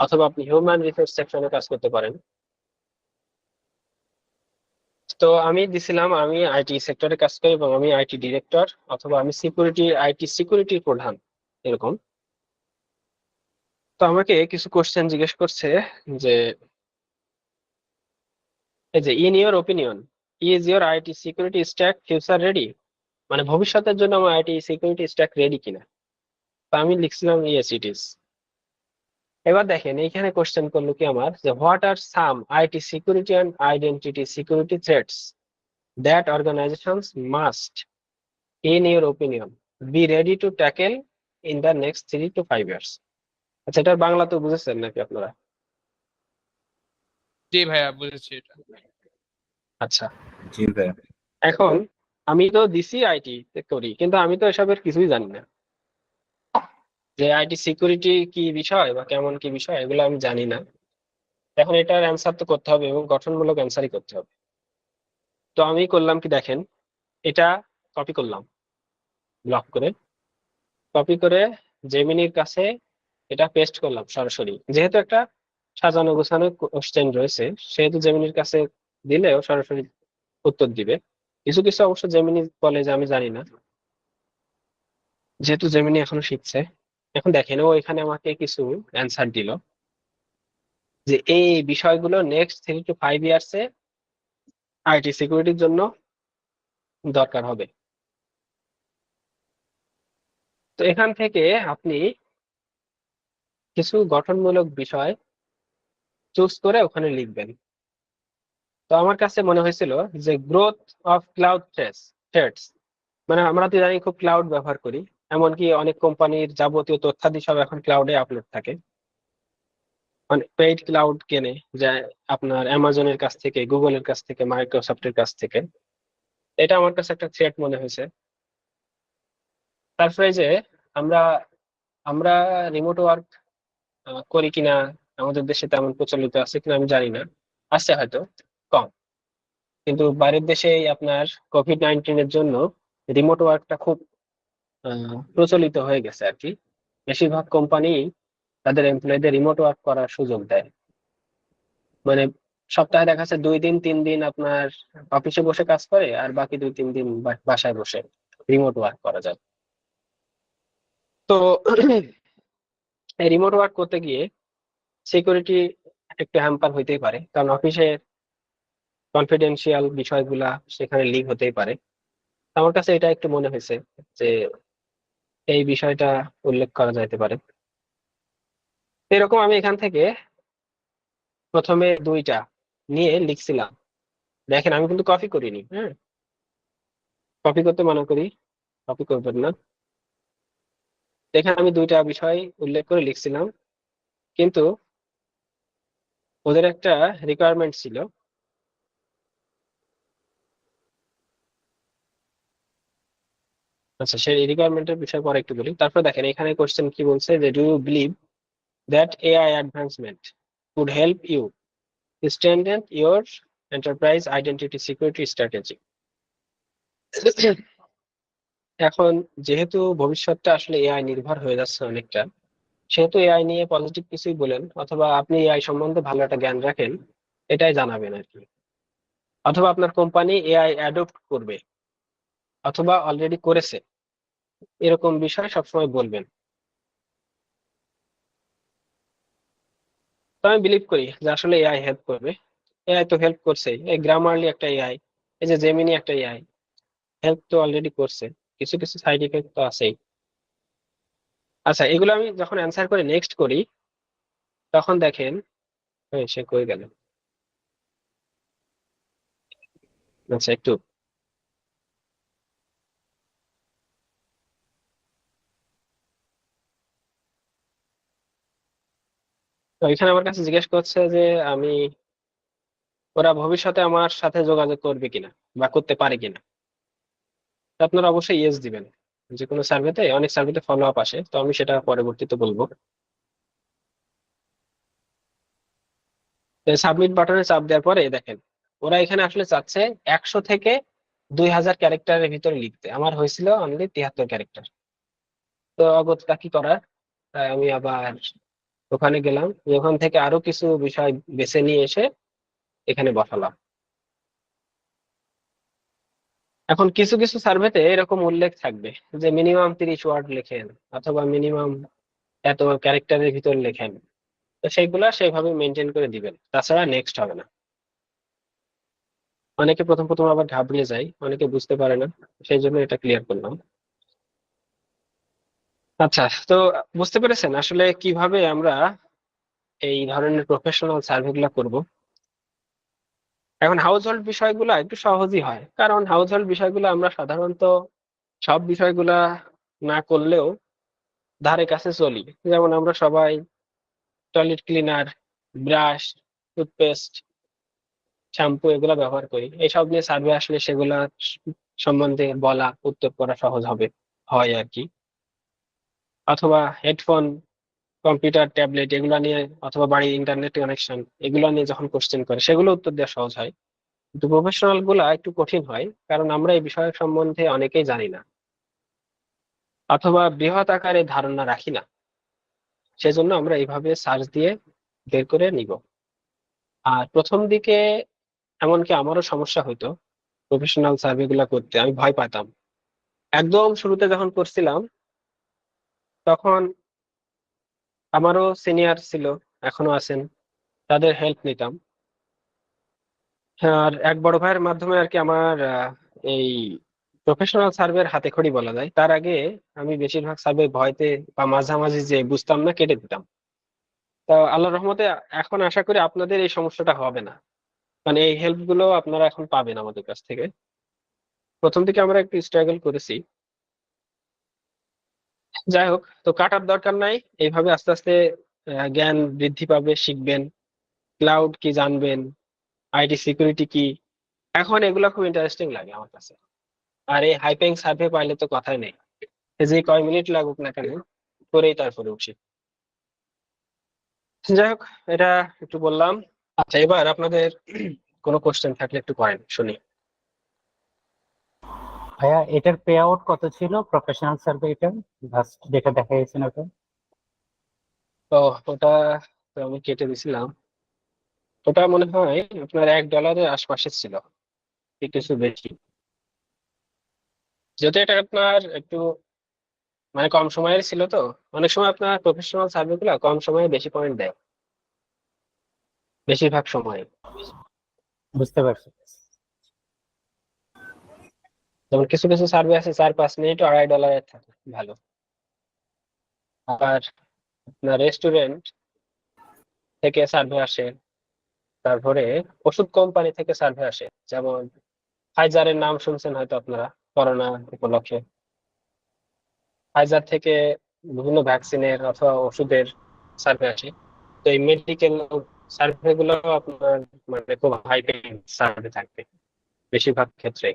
Speaker 1: অথবা আপনি হিউম্যান রিসোর্স সেকশনে কাজ করতে পারেন। তো আমি দিছিলাম আমি আইটি সেক্টরে কাজ করি এবং আমি আইটি ডিরেক্টর, অথবা আমি সিকিউরিটি, আইটি সিকিউরিটির প্রধান, এরকম। তো আমাকে কিছু কোশ্চেন জিজ্ঞেস করছে যে, এই যে in your opinion, is your IT security stack future ready, মানে ভবিষ্যতের জন্য আমার আইটি সিকিউরিটি স্ট্যাক রেডি কিনা। তো আমি লিখছিলাম ইয়েস ইট ইজ। এবার দেখেন এইখানে কোশ্চেন করলো কি আমার, যে what are some IT security and identity security threats that organizations must, in your opinion, be ready to tackle in the next 3 to 5 years? আচ্ছা, এটার বাংলা তো বুঝেছেন নাকি আপনারা?
Speaker 4: জি ভাইয়া, বুঝেছি এটা।
Speaker 1: আচ্ছা,
Speaker 2: জি ভাইয়া।
Speaker 1: এখন আমি তো দিছি আইটি করি, কিন্তু আমি তো এসবের কিছুই জানি না, যে আইটি সিকিউরিটি কি বিষয় বা কেমন কি বিষয়, এগুলো আমি জানি না। এখন এটার অ্যান্সার তো করতে হবে এবং গঠনমূলক অ্যান্সারই করতে হবে। তো আমি করলাম কি দেখেন, এটা কপি করলাম, ব্লক করে, কপি করে জেমিনির কাছে এটা পেস্ট করলাম সরাসরি। যেহেতু একটা সাজানো গোছানো কোশ্চেন রয়েছে, সেহেতু জেমিনির কাছে দিলেও সরাসরি উত্তর দিবে। কিছু কিছু অবশ্য জেমিনি বলে যে আমি জানি না, যেহেতু জেমিনি এখনো শিখছে। এখন দেখেন, ও এখানে আমাকে কিছু অ্যান্সার দিল যে এই বিষয়গুলো নেক্সট 3 to 5 ইয়ার্সে আইটি সিকিউরিটির জন্য দরকার হবে। তো এখান থেকে আপনি কিছু গঠনমূলক বিষয় চুজ করে ওখানে লিখবেন। তো আমার কাছে মনে হয়েছিল যে গ্রোথ অফ ক্লাউড থ্রেটস, মানে আমরা তো জানি খুব ক্লাউড ব্যবহার করি, এমনকি অনেক কোম্পানির যাবতীয় তথ্যাদি সব এখন ক্লাউডে আপলোড থাকে, মানে পেইড ক্লাউড কেনে, যা আপনার অ্যামাজনের কাছ থেকে, গুগলের কাছ থেকে, মাইক্রোসফটের কাছ থেকে। এটা আমার কাছে একটা থ্রেট মনে হয়েছে। তারপরে যে আমরা আমরা রিমোট ওয়ার্ক করি কিনা, আমাদের দেশে তেমন প্রচলিত আছে কিনা আমি জানি না, আছে হয়তো, কম। কিন্তু বাইরের দেশে আপনার কোভিড-19 এর জন্য রিমোট ওয়ার্কটা খুব প্রচলিত হয়ে গেছে আর কি। বেশিরভাগ কোম্পানি তাদের এমপ্লয়ীদের রিমোট ওয়ার্ক করার সুযোগ দেয়। মানে সপ্তাহে দেখা যাচ্ছে 2 দিন 3 দিন আপনার অফিসে বসে কাজ করে, আর বাকি 2 3 দিন বাসায় বসে রিমোট ওয়ার্ক করা যায়। তো এই রিমোট ওয়ার্ক করতে গিয়ে সিকিউরিটি একটু হ্যাম্পার হইতেই পারে, কারণ অফিসের কনফিডেন্সিয়াল বিষয়গুলা সেখানে লিক হতেই পারে। আমার কাছে এটা একটু মনে হয়েছে যে এই বিষয়টা উল্লেখ করা যাইতে পারে। এরকম আমি এখান থেকে প্রথমে দুইটা নিয়ে লিখছিলাম। দেখেন, আমি কিন্তু কপি করিনি, হ্যাঁ, কপি করতে মানা করি, কপি করবেন না। এখানে আমি দুইটা বিষয় উল্লেখ করে লিখছিলাম, কিন্তু ওদের একটা রিকোয়ারমেন্ট ছিল। আচ্ছা, সেই রিকোয়ারমেন্টের বিষয় পরে একটু বলি। তারপর দেখেন এখানে কোশ্চেন কি বলছে, যে do you believe that AI advancement would help you strengthen your enterprise identity security strategy? এখন যেহেতু ভবিষ্যৎটা আসলে এআই নির্ভর হয়ে যাচ্ছে অনেকটা, সেহেতু এআই নিয়ে পজিটিভ কিছুই বলেন, অথবা আপনি এআই সম্বন্ধে ভালো একটা জ্ঞান রাখেন, এটাই জানাবেন আর কি। অথবা আপনার কোম্পানি এআই অ্যাডপ্ট করবে, অথবা অলরেডি করেছে, এরকম বিষয় সবসময় বলবেন। তো আমি বিলিভ করি যে আসলে এআই হেল্প করবে। এআই তো হেল্প করছেই, এই গ্রামারলি একটা এআই এই যে জেমিনি একটা এআই, হেল্প তো অলরেডি করছে, কিছু কিছু সাইড ইফেক্ট তো আছেই। আচ্ছা, এগুলো আমি যখন অ্যান্সার করে নেক্সট করি, তখন দেখেন সে কই গেল। আচ্ছা, একটু তো এখানে আমার কাছে জিজ্ঞেস করছে যে আমি, ওরা ভবিষ্যতে আমার সাথে যোগাযোগ করবে কিনা বা করতে পারে কিনা। তো আপনারা অবশ্যই ইয়েস দিবেন। যে কোনো সার্ভেতে, অনেক সার্ভেতে ফলো আপ আসে, তো আমি সেটা পরবর্তীতে বলবো। সাবমিট বাটনে চাপ দেওয়ার পরে দেখেন, ওরা এখানে আসলে চাচ্ছে 100 থেকে 2000 ক্যারেক্টারের ভিতরে লিখতে। আমার হয়েছিল অনলি 73 ক্যারেক্টার। তো অগত্যা কি করার, তাই আমি আবার ওখানে গেলাম, ওখান থেকে আরো কিছু বিষয় বেছে নিয়ে এসে এখানে বসালাম। এখন কিছু কিছু সার্ভেতে এরকম উল্লেখ থাকবে যে মিনিমাম 30 ওয়ার্ড লেখেন, অথবা মিনিমাম এত ক্যারেক্টারের ভিতর লেখেন। তো সেইগুলা সেইভাবে মেনটেন করে দিবেন, তাছাড়া নেক্সট হবে না। অনেকে প্রথম প্রথম আবার ঘাবড়িয়ে যায়, অনেকে বুঝতে পারে না, সেই জন্য এটা ক্লিয়ার করলাম। আচ্ছা, তো বুঝতে পেরেছেন আসলে কিভাবে আমরা এই ধরনের প্রফেশনাল সার্ভে গুলা করবো। এখন হাউস হোল্ড বিষয়গুলো একটু সহজই হয়, কারণ হাউস হোল্ড বিষয়গুলো আমরা সাধারণত সব বিষয়গুলা না করলেও ধারে কাছে চলি। যেমন আমরা সবাই toilet cleaner, brush, toothpaste, shampoo এগুলা ব্যবহার করি। এইসব নিয়ে সার্ভে আসলে সেগুলা সম্বন্ধে বলা, উত্তর করা সহজ হবে, হয় আর কি। অথবা হেডফোন, কম্পিউটার, ট্যাবলেট এগুলা নিয়ে, অথবা বাড়ির ইন্টারনেট কানেকশন এগুলো নিয়ে যখন কোশ্চেন করে, সেগুলো উত্তর দেওয়া সহজ হয়। কিন্তু প্রফেশনাল গুলা একটু কঠিন হয়, কারণ আমরা এই বিষয় সম্বন্ধে অনেকেই জানি না, অথবা বৃহৎ আকারে ধারণা রাখি না। সেজন্য আমরা এইভাবে সার্চ দিয়ে বের করে নিব। আর প্রথম দিকে এমনকি আমারও সমস্যা হইতো, প্রফেশনাল সার্ভে গুলা করতে আমি ভয় পাতাম। একদম শুরুতে যখন করছিলাম, তখন আমারও সিনিয়র ছিল, এখনো আছেন, তাদের হেল্প নিতাম। আর এক বড় ভাইয়ের মাধ্যমে আর কি আমার এই প্রফেশনাল সার্ভের হাতে খড়ি বলা যায়। তার আগে আমি বেশিরভাগ সার্ভে ভয়তে বা মাঝামাঝি যে বুঝতাম না, কেটে দিতাম। তো আল্লাহর রহমতে এখন আশা করি আপনাদের এই সমস্যাটা হবে না, মানে এই হেল্প গুলো আপনারা এখন পাবেন আমাদের কাছ থেকে। প্রথম দিকে আমরা একটু স্ট্রাগল করেছি, যাই হোক, তো কাটার দরকার নাই। এইভাবে আস্তে আস্তে জ্ঞান বৃদ্ধি পাবে, শিখবেন, ক্লাউড কি জানবেন, আইটি সিকিউরিটি কি। এখন এগুলো খুব ইন্টারেস্টিং লাগে আমার কাছে। আর এই হাইপিং সার্ভে পাইলে তো কথাই নেই, যে কয় মিনিট লাগুক না কেন, করেই তারপরে উঠি। যাই হোক, এটা একটু বললাম। আচ্ছা, এবার আপনাদের কোনো কোশ্চেন থাকলে একটু করেন, শুনি।
Speaker 2: ভাইয়া এটার পে আউট কত ছিল প্রফেশনাল সার্ভে এটা লাস্ট যেটা দেখা গেছে না ওটা?
Speaker 1: তো ওটা তো আমি কেটে দিছিলাম। ওটা মনে হয় আপনার $1 আশপাশে ছিল, একটু কিছু বেশি। যেহেতু এটা আপনার একটু মানে কম সময়ের ছিল, তো অনেক সময় আপনার প্রফেশনাল সার্ভে গুলা কম সময়ে বেশি পয়েন্ট দেয়, বেশিরভাগ সময়।
Speaker 2: বুঝতে পারছি।
Speaker 1: যেমন কিছু কিছু সার্ভে আছে 4-5 মিনিট $2.5 থাকে, ভালো। আবার আপনার রেস্টুরেন্ট থেকে সার্ভে আসে, তারপরে ওষুধ কোম্পানি থেকে সার্ভে আসে। যেমন ফাইজারের নাম শুনছেন হয়তো আপনারা, করোনা উপলক্ষে। ফাইজার থেকে বিভিন্ন ভ্যাকসিনের অথবা ওষুধের সার্ভে আসে। তো এই মেডিকেল সার্ভে গুলো আপনার মানে খুব হাই পেইড সার্ভে থাকবে বেশিরভাগ ক্ষেত্রে,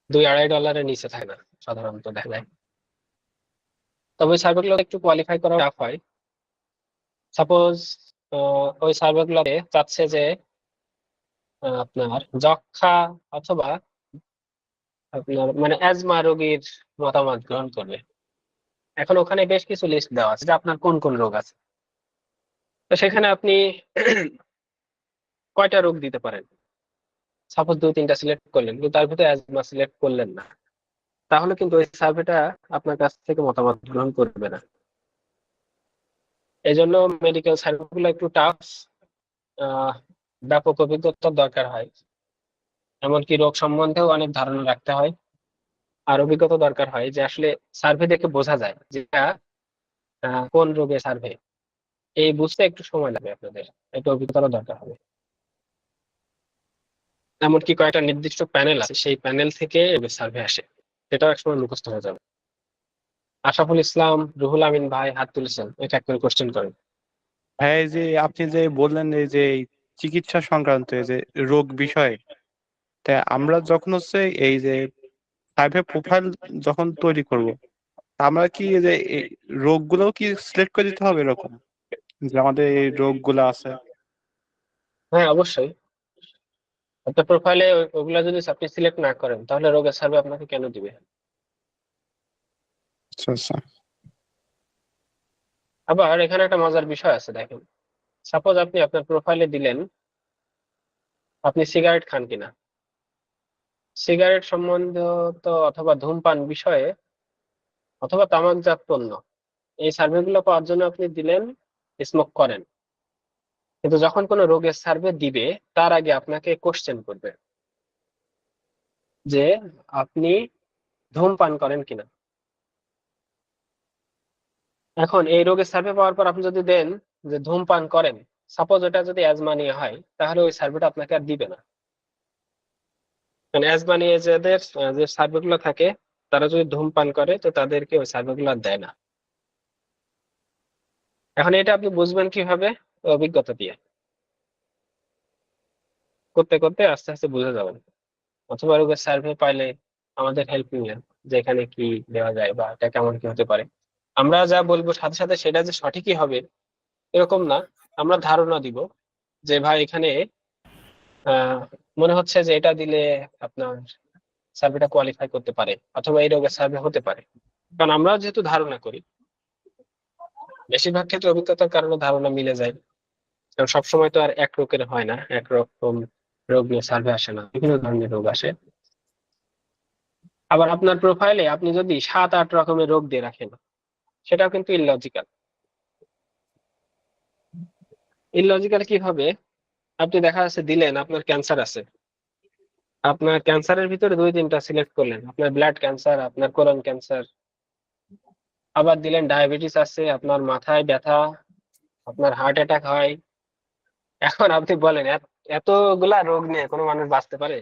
Speaker 1: $2-2.5 নিচে থাকে না সাধারণত দেখা যায়। তবে ওই সার্ভে গুলো একটু কোয়ালিফাই করা টাফ হয়। সাপোজ ওই সার্ভে গুলোতে চাচ্ছে যে আপনার যক্ষা অথবা আপনার মানে অ্যাজমা রোগীর মতামত গ্রহণ করবে। এখন ওখানে বেশ কিছু লিস্ট দেওয়া আছে যে আপনার কোন কোন রোগ আছে। তো সেখানে আপনি কয়টা রোগ দিতে পারেন, সাপোজ 2-3টা সিলেক্ট করলেন, কিন্তু তার ভিতরে অ্যাজমা সিলেক্ট করলেন না, তাহলে কিন্তু ওই সার্ভেটা আপনার কাছ থেকে মতামত গ্রহণ করবে না। এই জন্য মেডিকেল সার্ভে গুলো একটু টাফ, ব্যাপক অভিজ্ঞতার দরকার হয়। এমনকি রোগ সম্বন্ধেও অনেক ধারণা রাখতে হয়, আর অভিজ্ঞতা দরকার হয়, যে আসলে সার্ভে দেখে বোঝা যায় যে এটা কোন রোগের সার্ভে। এই বুঝতে একটু সময় লাগবে আপনাদের, একটু অভিজ্ঞতারও দরকার হবে। এমনকি কয়েকটা নির্দিষ্ট প্যানেল আছে, সেই প্যানেল থেকে সার্ভে আসে, সেটাও একসময় মুখস্থ হয়ে যাবে। আশরাফুল ইসলাম, রুহুল আমিন ভাই হাত তুলেছেন, এটা একটা কোশ্চেন করেন।
Speaker 3: হ্যাঁ, এই যে আপনি যে বললেন এই যে এই চিকিৎসা সংক্রান্ত এই যে রোগ বিষয়ে, তা আমরা যখন হচ্ছে এই যে সার্ভে প্রোফাইল যখন তৈরি করব, আমরা কি এই যে এই রোগগুলোও কি সিলেক্ট করে দিতে হবে এরকম, যে আমাদের এই রোগগুলো আছে?
Speaker 1: হ্যাঁ, অবশ্যই। আপনার প্রোফাইলে ওগুলা যদি আপনি সিলেক্ট না করেন, তাহলে রোগের সার্ভে আপনাকে কেন দিবে?
Speaker 3: আচ্ছা আচ্ছা।
Speaker 1: আবার এখানে একটা মজার বিষয় আছে, দেখেন। সাপোজ আপনি আপনার প্রোফাইলে দিলেন আপনি সিগারেট খান কিনা, সিগারেট সম্বন্ধে অথবা ধূমপান বিষয়ে অথবা তামাকজাত পণ্য, এই সার্ভে গুলো পাওয়ার জন্য আপনি দিলেন স্মোক করেন। কিন্তু যখন কোনো রোগের সার্ভে দিবে, তার আগে আপনাকে কোশ্চেন করবে যে আপনি ধূমপান করেন কিনা। এখন এই রোগের সার্ভে পাওয়ার পর আপনি যদি দেন যে ধূমপান করেন, সাপোজ এটা যদি অ্যাজমা নিয়ে হয়, তাহলে ওই সার্ভেটা আপনাকে আর দিবে না। মানে অ্যাজমা নিয়ে যাদের যে সার্ভে গুলো থাকে, তারা যদি ধূমপান করে, তো তাদেরকে ওই সার্ভে গুলো আর দেয় না। এখন এটা আপনি বুঝবেন কিভাবে? অভিজ্ঞতা দিয়ে করতে করতে আস্তে আস্তে বুঝে যাবেন। অথবা রোগের সার্ভে পাইলে আমাদের হেল্প নিলেন, যে এখানে কি দেওয়া যায় বা এটা কেমন কি হতে পারে। আমরা যা বলবো সাথে সাথে সেটা যে সঠিকই হবে এরকম না, আমরা ধারণা দিব যে ভাই এখানে আহ মনে হচ্ছে যে এটা দিলে আপনার সার্ভেটা কোয়ালিফাই করতে পারে, অথবা এই রোগের সার্ভে হতে পারে। কারণ আমরা যেহেতু ধারণা করি, বেশিরভাগ ক্ষেত্রে অভিজ্ঞতার কারণে ধারণা মিলে যায়। কারণ সবসময় তো আর এক রোগের হয় না, একরকম রোগ নিয়ে সার্ভে আসে না, বিভিন্ন ধরনের রোগ আসে। আবার আপনার প্রোফাইলে আপনি যদি 7-8 রকমের রোগ দিয়ে রাখেন, সেটাও কিন্তু ইললজিক্যাল। ইললজিক্যাল কিভাবে? আপনি দেখা যাচ্ছে দিলেন আপনার ক্যান্সার আছে, আপনার ক্যান্সারের ভিতরে 2-3টা সিলেক্ট করলেন, আপনার ব্লাড ক্যান্সার, আপনার কোলন ক্যান্সার। আবার দিলেন ডায়াবেটিস আছে, আপনার মাথায় ব্যথা, আপনার হার্ট অ্যাটাক হয়। এখন আপনি বলেন এতগুলা রোগ নিয়ে কোনো মানুষ বাঁচতে পারে?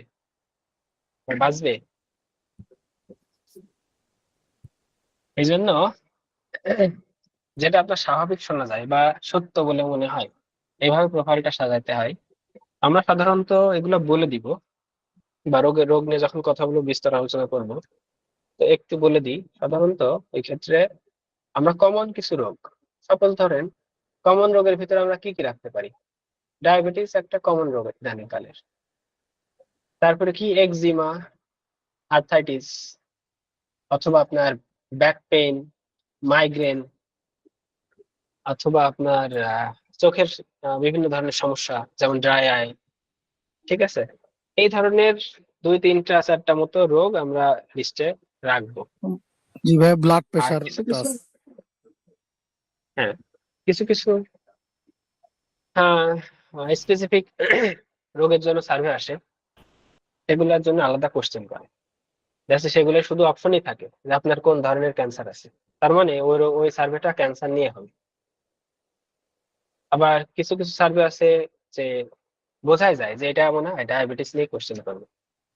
Speaker 1: বাঁচবে? এই জন্য যেটা আপনার স্বাভাবিক শোনা যায় বা সত্য বলে মনে হয়, এইভাবে প্রোফাইলটা সাজাইতে হয়। আমরা সাধারণত এগুলো বলে দিব, বা রোগ নিয়ে যখন কথা বলবো, বিস্তার আলোচনা করব, তো একটু বলে দিই। সাধারণত এই ক্ষেত্রে আমরা কমন কিছু রোগ, সাপোজ ধরেন কমন রোগের ভিতরে আমরা কি কি রাখতে পারি? ডায়াবেটিস একটা কমন রোগ ইদানিং কালের। তারপরে কি একজিমা, আর্থাইটিস, অথবা আপনার ব্যাক পেইন, মাইগ্রেন, অথবা আপনার চোখের বিভিন্ন ধরনের সমস্যা, যেমন ড্রাই আই। ঠিক আছে, এই ধরনের 2-3-4টা মতো রোগ আমরা লিস্টে রাখবো।
Speaker 5: জি ভাই, ব্লাড
Speaker 1: আর
Speaker 5: প্রেশার
Speaker 1: কিছু কিছু, হ্যাঁ, কিছু কিছু স্পেসিফিক রোগের জন্য সার্ভে আসে, সেগুলোর জন্য আলাদা কোশ্চেন করে। জাস্ট সেগুলো শুধু অপশনই থাকে যে আপনার কোন ধরনের ক্যান্সার আছে, তার মানে ওই সার্ভেটা ক্যান্সার নিয়ে হবে। আবার কিছু কিছু সার্ভে আছে যে বোঝাই যায় যে এটা মনে হয় ডায়াবেটিস নিয়ে কোশ্চেন করবে,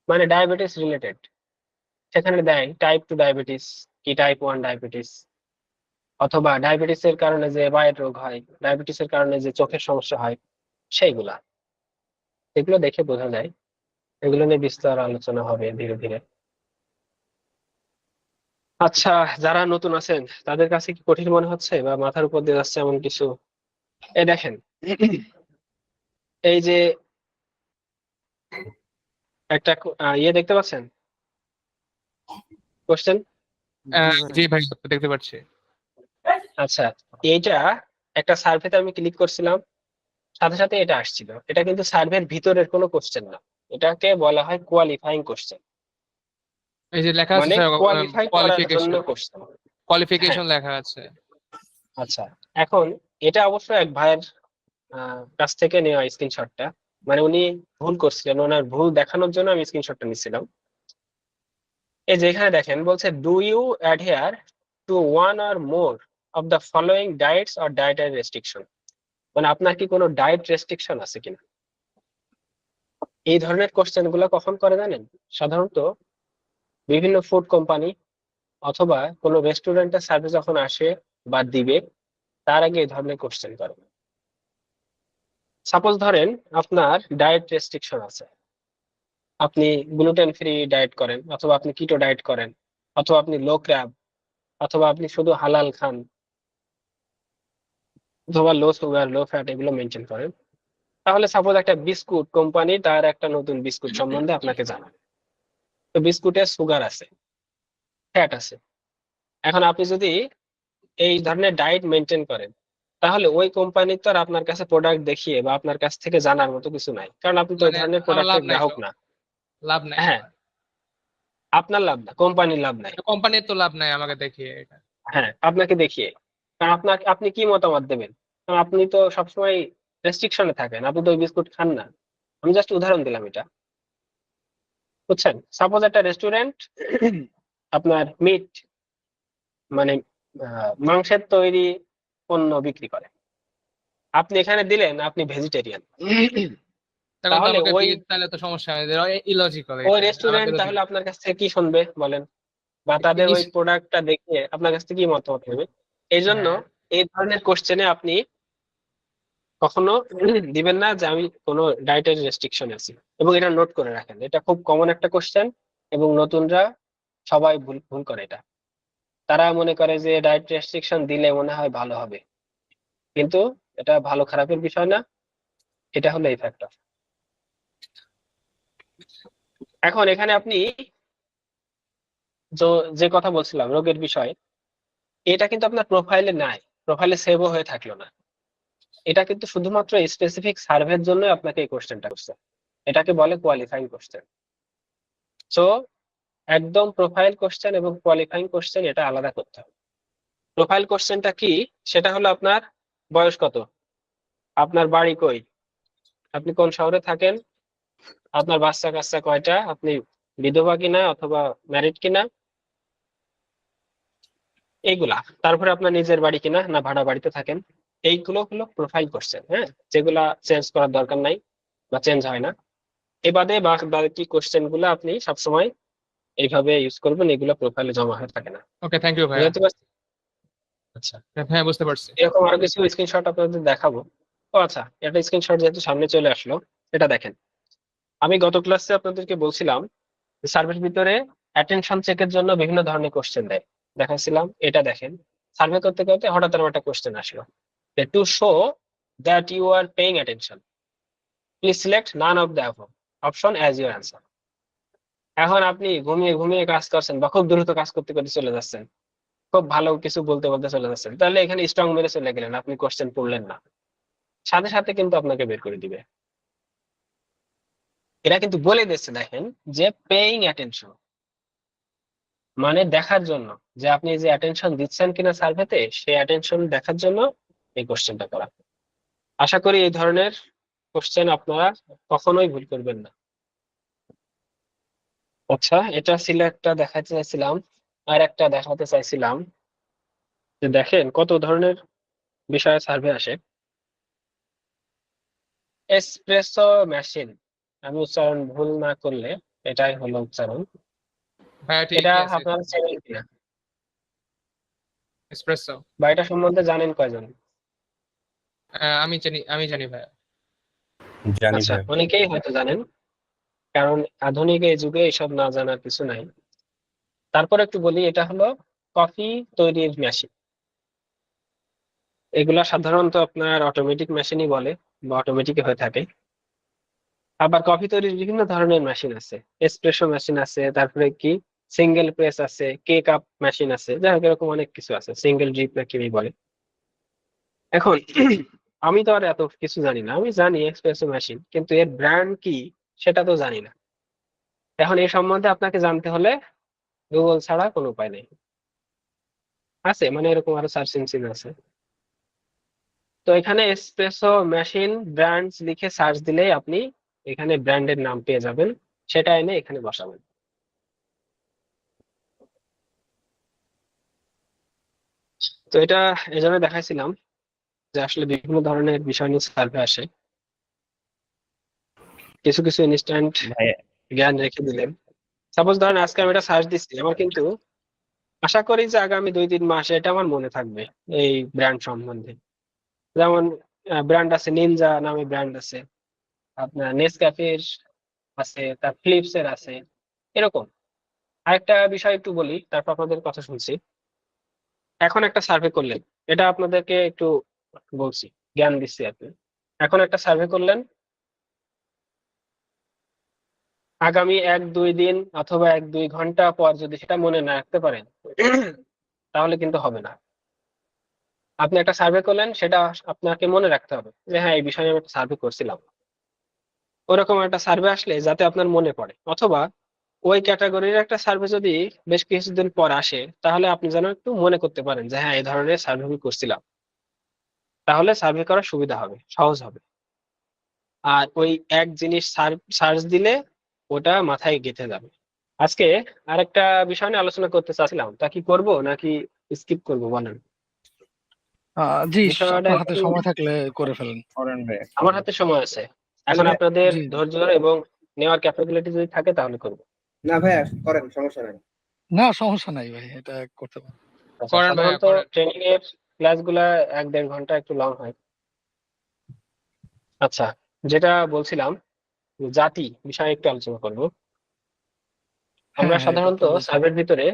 Speaker 1: মানে ডায়াবেটিস রিলেটেড। সেখানে দেয় টাইপ 2 ডায়াবেটিস কি টাইপ 1 ডায়াবেটিস, অথবা ডায়াবেটিসের কারণে যে বায়ের রোগ হয়, ডায়াবেটিসের কারণে যে চোখের সমস্যা হয়, সেইগুলা। এগুলো দেখে বোঝা যায়। এগুলো নিয়ে বিস্তার আলোচনা হবে ধীরে ধীরে। আচ্ছা, যারা নতুন আছেন তাদের কাছে কি কঠিন মনে হচ্ছে বা মাথার উপর দিয়ে যাচ্ছে এমন কিছু? এই দেখেন, এই যে একটা ইয়ে দেখতে পাচ্ছেন, কোশ্চেন।
Speaker 4: জি ভাই, দেখতে পাচ্ছি।
Speaker 1: আচ্ছা, এইটা একটা সার্ভেতে আমি ক্লিক করছিলাম, সাথে সাথে এটা আসছিল। এটা কিন্তু সার্ভের ভিতরের কোনো কোশ্চেন না, এটাকে বলা হয় কোয়ালিফাইং কোশ্চেন,
Speaker 4: এই যে লেখা আছে
Speaker 1: মানে কোয়ালিফাই করার জন্য
Speaker 4: কোয়ালিফিকেশন,
Speaker 1: কোশ্চেন। হ্যাঁ,
Speaker 4: কোয়ালিফিকেশন লেখা আছে।
Speaker 1: আচ্ছা। এখন এটা অবশ্য এক ভাইয়ের কাছ থেকে নেওয়া স্ক্রিনশটটা। মানে উনি ভুল করছিলেন, ওনার ভুল দেখানোর জন্য আমি স্ক্রিনশটটা নিচ্ছিলাম। এই যে এখানে দেখেন বলছে, do you adhere to one or more of the following diets or dietary restriction, মানে আপনার কি কোনো ডায়েট রেস্ট্রিকশন আছে কিনা। এই ধরনের কোশ্চেন গুলো কখন করে জানেন? সাধারণত বিভিন্ন ফুড কোম্পানি অথবা কোনো রেস্টুরেন্টের সার্ভিস যখন আসে বা দিবে, তার আগে এই ধরনের কোশ্চেন করে। সাপোজ ধরেন আপনার ডায়েট রেস্ট্রিকশন আছে, আপনি গ্লুটেন ফ্রি ডায়েট করেন, অথবা আপনি কিটো ডায়েট করেন, অথবা আপনি লো ক্র্যাব, অথবা আপনি শুধু হালাল খান, অথবা লো সুগার লো ফ্যাট এগুলো মেনটেন করেন। তাহলে সাপোজ একটা বিস্কুট কোম্পানি তার একটা নতুন বিস্কুট সম্বন্ধে আপনাকে জানাবে, তো বিস্কুটে সুগার আছে, ফ্যাট আছে। এখন আপনি যদি এই ধরনের ডায়েট মেনটেন করেন, তাহলে ওই কোম্পানির তো আর আপনার কাছে প্রোডাক্ট দেখিয়ে বা আপনার কাছ থেকে জানার মতো কিছু নাই, কারণ আপনি তো ওই
Speaker 4: মানে
Speaker 1: ধরনের
Speaker 4: আমার লাভ
Speaker 1: প্রোডাক্টের
Speaker 4: নাই
Speaker 1: গ্রাহক
Speaker 4: তো,
Speaker 1: না।
Speaker 4: লাভ নাই
Speaker 1: হ্যাঁ,
Speaker 4: আমার।
Speaker 1: আপনার লাভ না, কোম্পানির লাভ নাই।
Speaker 4: কোম্পানির তো লাভ নাই আমাকে দেখিয়ে এটা।
Speaker 1: হ্যাঁ, আপনাকে দেখিয়ে, কারণ আপনাকে আপনি কি মতামত দেবেন? কারণ আপনি তো সবসময় রেস্ট্রিকশনে থাকেন, আপনি তো ওই বিস্কুট খান না। আমি জাস্ট উদাহরণ দিলাম এটা, বুঝছেন? সাপোজ একটা রেস্টুরেন্ট আপনার মিট, মানে মাংসের তৈরি পণ্য বিক্রি করে, আপনি এখানে দিলেন আপনি ভেজিটেরিয়ান,
Speaker 4: তখন তো
Speaker 1: তাহলে
Speaker 4: আমাকে
Speaker 1: ওই
Speaker 4: তাহলে তো সমস্যা হয়, ইলজিক্যাল
Speaker 1: ওই
Speaker 4: এটা আমাকে
Speaker 1: রেস্টুরেন্ট
Speaker 4: তো
Speaker 1: তাহলে আপনার কাছ থেকে কি শুনবে বলেন? বা তাদের ওই প্রোডাক্টটা দেখে আপনার কাছ থেকে কি মতামত নেবে? এই জন্য
Speaker 4: হ্যাঁ,
Speaker 1: এই ধরনের কোশ্চেনে আপনি কখনো দিবেন না যে আমি কোনো ডায়েটারি রেস্ট্রিকশন আছি, এবং এটা নোট করে রাখেন, এটা খুব কমন একটা কোশ্চেন, এবং নতুনরা সবাই ভুল ভুল করে এটা। তারা মনে করে যে ডায়েট রেস্ট্রিকশন দিলে মনে হয় ভালো হবে, কিন্তু এটা ভালো খারাপের বিষয় না, এটা হলো এই ফ্যাক্টর। এখন এখানে আপনি যে কথা বলছিলাম রোগের বিষয়, এটা কিন্তু আপনার প্রোফাইলে নাই, প্রোফাইলে সেভও হয়ে থাকলো না। এটা কিন্তু শুধুমাত্র স্পেসিফিক সার্ভের জন্য আপনাকে এই কোশ্চেনটা করছে, এটাকে বলে কোয়ালিফাইং কোশ্চেন। সো একদম প্রোফাইল কোশ্চেন এবং কোয়ালিফাইং কোশ্চেন এটা আলাদা করতে হবে। প্রোফাইল কোশ্চেনটা কি? সেটা হলো আপনার বয়স কত, আপনার বাড়ি কই, আপনি কোন শহরে থাকেন, আপনার বাচ্চা কাচ্চা কয়টা, আপনি বিধবা কিনা অথবা ম্যারিড কিনা, এইগুলা। তারপরে আপনার নিজের বাড়ি কিনা না ভাড়া বাড়িতে থাকেন। এইগুলো হলো প্রোফাইল কোশ্চেন, হ্যাঁ, যেগুলা চেঞ্জ করার দরকার নাই বা চেঞ্জ হয় না। এ বাদে বাকি কোশ্চেন গুলো আপনি সবসময় এইভাবে ইউজ করবেন, এগুলো প্রোফাইলে জমা হয়ে থাকে না।
Speaker 4: ওকে, থ্যাংক ইউ ভাইয়া।
Speaker 1: বুঝতে পারছি? আচ্ছা,
Speaker 4: হ্যাঁ, বুঝতে পারছি।
Speaker 1: এরকম আরো কিছু স্ক্রিনশট আপনাদের দেখাবো। ও আচ্ছা, একটা স্ক্রিনশট যেহেতু সামনে চলে আসলো, এটা দেখেন। আমি গত ক্লাসে আপনাদেরকে বলছিলাম যে সার্ভের ভিতরে অ্যাটেনশন চেকের জন্য বিভিন্ন ধরনের কোশ্চেন দেয়, দেখাচ্ছিলাম। এটা দেখেন, সার্ভে করতে করতে হঠাৎ আমার একটা কোশ্চেন আসলো, to show that you are paying attention please select none of the option as your answer. এখন আপনি ঘুমিয়ে ঘুমিয়ে কাজ করছেন বা খুব দ্রুত কাজ করতে করতে চলে যাচ্ছেন, খুব ভালো কিছু বলতে বলতে চলে যাচ্ছেন, তাহলে এখানে স্ট্রং মেরে চলে গেলেন, আপনি কোশ্চেন পড়লেন না, সাথে সাথে কিন্তু আপনাকে বের করে দিবে। এরা কিন্তু বলে দিচ্ছে দেখেন, যে পেইং অ্যাটেনশন মানে দেখার জন্য, যে আপনি যে অ্যাটেনশন দিচ্ছেন কিনা সার্ভেতে, সেই অ্যাটেনশন দেখার জন্য এই কোশ্চেনটা করা। আশা করি এই ধরনের কোশ্চেন আপনারা কখনোই ভুল করবেন না। আচ্ছা, এটা ছিল একটা দেখাতে চাইছিলাম। আর একটা দেখাতে চাইছিলাম যে দেখেন কত ধরনের বিষয়ে সার্ভে আসে। এসপ্রেসো মেশিন, আমি উচ্চারণ ভুল না করলে এটাই হলো উচ্চারণ।
Speaker 4: ভাইয়া
Speaker 1: এটা
Speaker 4: ঠিকই আছে।
Speaker 1: আপনারা চেনেন কিনা
Speaker 4: এসপ্রেসো।
Speaker 1: বা এটা সম্বন্ধে জানেন কয়জন?
Speaker 4: আমি জানি ভাইয়া।
Speaker 5: জানি
Speaker 1: আচ্ছা,
Speaker 5: ভাই।
Speaker 1: অনেকেই হয়তো জানেন, কারণ আধুনিক এই যুগে এসব না জানার কিছু নাই। তারপর একটু বলি, এটা হলো কফি তৈরির মেশিন। এগুলা সাধারণত আপনার অটোমেটিক মেশিনই বলে বা অটোমেটিক হয়ে থাকে। আবার কফি তৈরির বিভিন্ন ধরনের মেশিন আছে, এসপ্রেসো মেশিন আছে, তারপরে কি সিঙ্গেল প্রেস আছে, কে কাপ মেশিন আছে, যাই হোক এরকম অনেক কিছু আছে, সিঙ্গেল ড্রিপ না কি বলে। এখন আমি তো আর এত কিছু জানি না, আমি জানি এসপ্রেসো মেশিন, কিন্তু এর ব্র্যান্ড কি সেটা তো জানি না। এখন এই সম্বন্ধে আপনাকে জানতে হলে গুগল ছাড়া কোনো উপায় নেই। আছে মানে এরকম আরো সার্চ ইঞ্জিন আছে। তো এখানে এসপ্রেসো মেশিন ব্র্যান্ডস লিখে সার্চ দিলেই আপনি এখানে ব্র্যান্ডের নাম পেয়ে যাবেন, সেটা এনে এখানে বসাবেন। তো এটা এজন্য দেখাইছিলাম যে আসলে বিভিন্ন ধরনের বিষয় নিয়ে সার্ভে আসে, কিছু কিছু ইনস্ট্যান্ট
Speaker 5: ভাই
Speaker 1: জ্ঞান রেখে দিলেন। সাপোজ ধরেন আজকে আমি এটা সার্চ দিচ্ছি, আমার কিন্তু আশা করি যে আগামী 2-3 মাস এটা আমার মনে থাকবে এই ব্র্যান্ড সম্বন্ধে। যেমন ব্র্যান্ড আছে, নিনজা নামে ব্র্যান্ড আছে, আপনার নেসক্যাফের আছে, তার ফিলিপস এর আছে, এরকম। আরেকটা বিষয় একটু বলি, তারপর আপনাদের কথা শুনছি। এখন একটা সার্ভে করলেন, এটা আপনাদেরকে একটু বলছি, জ্ঞান দিচ্ছি আর কি। এখন একটা সার্ভে করলেন, আগামী 1-2 দিন অথবা 1-2 ঘন্টা পর যদি সেটা মনে না রাখতে পারেন তাহলে কিন্তু হবে না। আপনি একটা সার্ভে করলেন, সেটা আপনাকে মনে রাখতে হবে যে হ্যাঁ এই বিষয়ে আমি একটা সার্ভে করছিলাম। ওরকম একটা সার্ভে আসলে যাতে আপনার মনে পড়ে, অথবা ওই ক্যাটাগরির একটা সার্ভে যদি বেশ কিছুদিন পর আসে তাহলে আপনি যেন একটু মনে করতে পারেন যে হ্যাঁ এই ধরনের সার্ভে আমি করছিলাম। তাহলে সার্ভে করা সুবিধা হবে, সহজ হবে। আর ওই এক জিনিস সার্চ দিলে ওটা মাথায় গেঁথে যাবে। আজকে আরেকটা বিষয় নিয়ে আলোচনা করতে চাচ্ছিলাম, তা কি করব নাকি স্কিপ করব বলেন?
Speaker 6: জি,
Speaker 1: বিষয়টা
Speaker 6: আপনার হাতে
Speaker 1: একটু,
Speaker 6: সময় থাকলে করে ফেলেন।
Speaker 5: করেন ভাই।
Speaker 1: আমার হাতে সময় আছে, এখন
Speaker 6: তাহলে
Speaker 1: আপনাদের
Speaker 6: জি,
Speaker 1: ধৈর্য এবং নেওয়ার ক্যাপাবিলিটি যদি থাকে তাহলে করবো।
Speaker 7: না ভাইয়া করেন, সমস্যা নাই।
Speaker 6: না সমস্যা নাই ভাই, এটা করতে পারেন।
Speaker 1: আচ্ছা,
Speaker 4: করেন ভাইয়া,
Speaker 1: সাধারণত
Speaker 4: করেন।
Speaker 1: ট্রেনিং এর ক্লাসগুলা 1-1.5 ঘন্টা একটু লং হয়। আচ্ছা, যেটা বলছিলাম, জাতি বিষয়ে একটু আলোচনা করব।
Speaker 6: হ্যাঁ
Speaker 1: আমরা
Speaker 6: হ্যাঁ, এটা
Speaker 1: সাধারণত
Speaker 6: তো বলছি।
Speaker 1: সার্ভের ভিতরে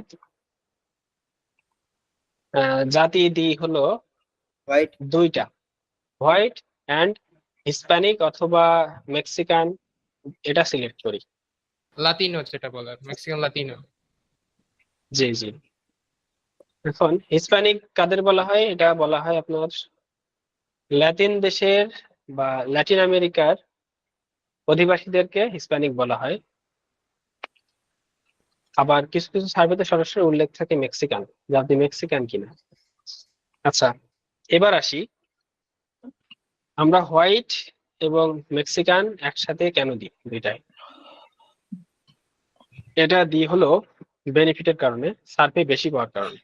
Speaker 1: জাতি দিই হলো
Speaker 7: হোয়াইট,
Speaker 1: 2টা, হোয়াইট অ্যান্ড হিস্প্যানিক অথবা মেক্সিকান, এটা সিলেক্ট করি।
Speaker 4: লাতিনো যেটা বলার, মেক্সিকান লাতিনো।
Speaker 1: জি জি। এখন হিস্প্যানিক কাদের বলা হয়? এটা বলা হয় আপনার ল্যাটিন দেশের বা ল্যাটিন আমেরিকার অধিবাসীদেরকে হিস্প্যানিক বলা হয়। আবার কিছু কিছু সার্ভেতে সরাসরি উল্লেখ থাকে মেক্সিকান, যে আপনি মেক্সিকান কিনা। আচ্ছা, এবার আসি, আমরা হোয়াইট এবং মেক্সিকান একসাথে কেন দিই দুইটাই? এটা দিই হলো বেনিফিটের কারণে, সার্ভে বেশি পাওয়ার কারণে।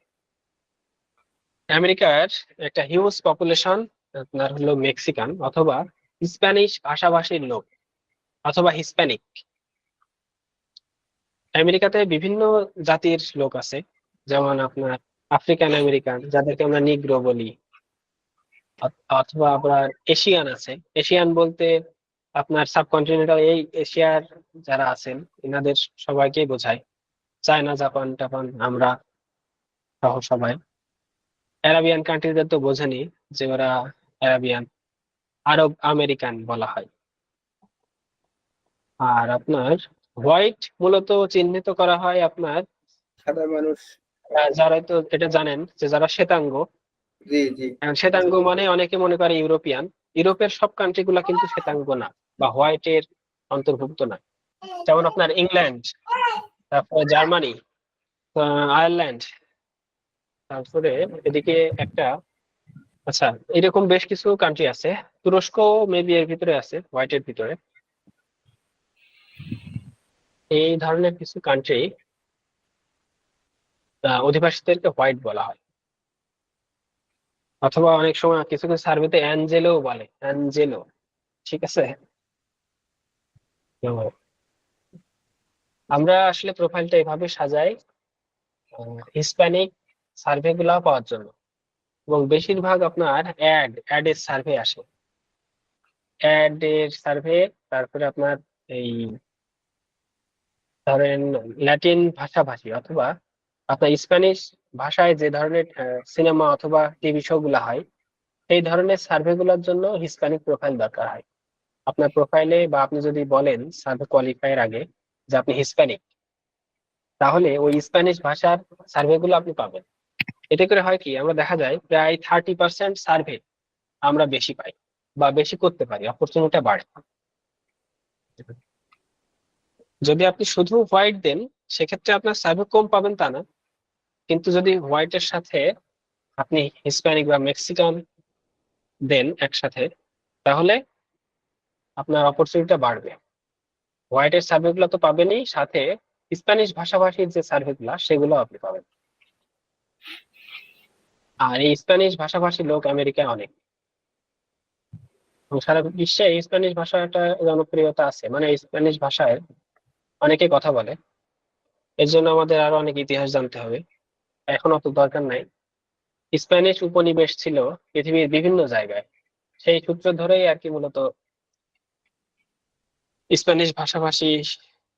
Speaker 1: আমেরিকার একটা হিউজ পপুলেশন আপনার হলো মেক্সিকান অথবা স্প্যানিশ ভাষাভাষীর লোক, অথবা হিস্প্যানিক। আমেরিকাতে বিভিন্ন জাতির লোক আছে, যেমন আপনার আফ্রিকান আমেরিকান, যাদেরকে আমরা নিগ্রো বলি, অথবা আপনার এশিয়ান আছে। এশিয়ান বলতে আপনার সাবকন্টিনেন্টাল এই এশিয়ার যারা আছেন এনাদের সবাইকেই বোঝায়, চায়না, জাপান টাপান, আমরা সহ সবাই। অ্যারাবিয়ান কান্ট্রিদের তো বোঝেনি যে ওরা অ্যারাবিয়ান, আরব আমেরিকান বলা হয়। আর আপনার হোয়াইট মূলত চিহ্নিত করা হয় আপনার
Speaker 7: সাদা মানুষ।
Speaker 1: যারা তো এটা জানেন যে যারা শ্বেতাঙ্গ।
Speaker 7: জি জি।
Speaker 1: এখন শ্বেতাঙ্গ মানে অনেকে মনে করে ইউরোপিয়ান, ইউরোপের সব কান্ট্রি গুলা কিন্তু শ্বেতাঙ্গ না বা হোয়াইটের অন্তর্ভুক্ত না। যেমন আপনার ইংল্যান্ড, তারপরে জার্মানি, আয়ারল্যান্ড, তারপরে এদিকে একটা, আচ্ছা এরকম বেশ কিছু কান্ট্রি আছে। তুরস্ক মেবি এর ভিতরে আছে, হোয়াইটের ভিতরে। এই ধরনের কিছু কান্ট্রি অধিবাসীদেরকে হোয়াইট বলা হয়, অথবা অনেক সময় কিছু কিছু সার্ভেতে অ্যাঞ্জেলো বলে, অ্যাঞ্জেলো। ঠিক আছে। তো আমরা আসলে প্রোফাইলটা এভাবে সাজাই হিস্প্যানিক সার্ভে গুলা পাওয়ার জন্য, এবং বেশিরভাগ আপনার অ্যাড এর সার্ভে আসে, অ্যাড এর সার্ভে। তারপরে আপনার এই ধরেন ল্যাটিন ভাষাভাষী অথবা আপনার স্প্যানিশ ভাষায় যে ধরনের সিনেমা অথবা টিভি শো গুলা হয়, এই ধরনের সার্ভে গুলোর জন্য হিস্প্যানিক প্রোফাইল দরকার হয়। আপনার প্রোফাইলে বা আপনি যদি বলেন সার্ভে কোয়ালিফায়ার আগে যে আপনি হিস্প্যানিক, তাহলে ওই স্প্যানিশ ভাষার সার্ভে গুলো আপনি পাবেন। এতে করে হয় কি, আমরা দেখা যায় প্রায় 30% সার্ভে আমরা বেশি পাই বা বেশি করতে পারি, অপরচুনিটি বাড়ে। যদি আপনি শুধু হোয়াইট দেন সেক্ষেত্রে আপনার সার্ভে কম পাবেন তা না, কিন্তু যদি হোয়াইটের সাথে আপনি হিস্প্যানিক বা মেক্সিকান দেন একসাথে, তাহলে আপনার অপরচুনিটিটা বাড়বে। হোয়াইটের সার্ভেগুলো তো পাবেনই, সাথে স্প্যানিশ ভাষাভাষীর যে সার্ভেগুলো সেগুলো আপনি পাবেন। আর এই স্প্যানিশ ভাষাভাষী লোক আমেরিকায় অনেক, এবং সারা বিশ্বে এই স্প্যানিশ ভাষাটা জনপ্রিয়তা আছে, মানে স্প্যানিশ ভাষায় অনেকে কথা বলে। এর জন্য আমাদের আরো অনেক ইতিহাস জানতে হবে, এখন অত দরকার নাই। স্প্যানিশ উপনিবেশ ছিল পৃথিবীর বিভিন্ন জায়গায়, সেই সূত্র ধরেই আর কি মূলত স্প্যানিশ ভাষাভাষী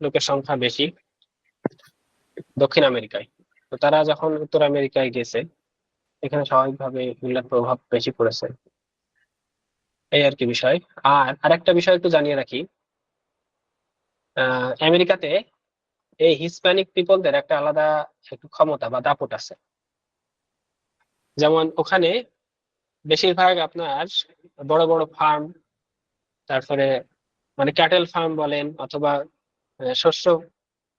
Speaker 1: লোকের সংখ্যা বেশি দক্ষিণ আমেরিকায়। তো তারা যখন উত্তর আমেরিকায় গেছে, এখানে স্বাভাবিকভাবে এগুলোর প্রভাব বেশি পড়েছে, এই আর কি বিষয়। আর আরেকটা বিষয় একটু জানিয়ে রাখি, আমেরিকাতে এই হিসপ্যানিক পিপলদের একটা আলাদা একটু ক্ষমতা বা দাপট আছে। যেমন ওখানে বেশিরভাগ আপনার বড় বড় ফার্ম, তারপরে মানে ক্যাটেল ফার্ম বলেন অথবা শস্য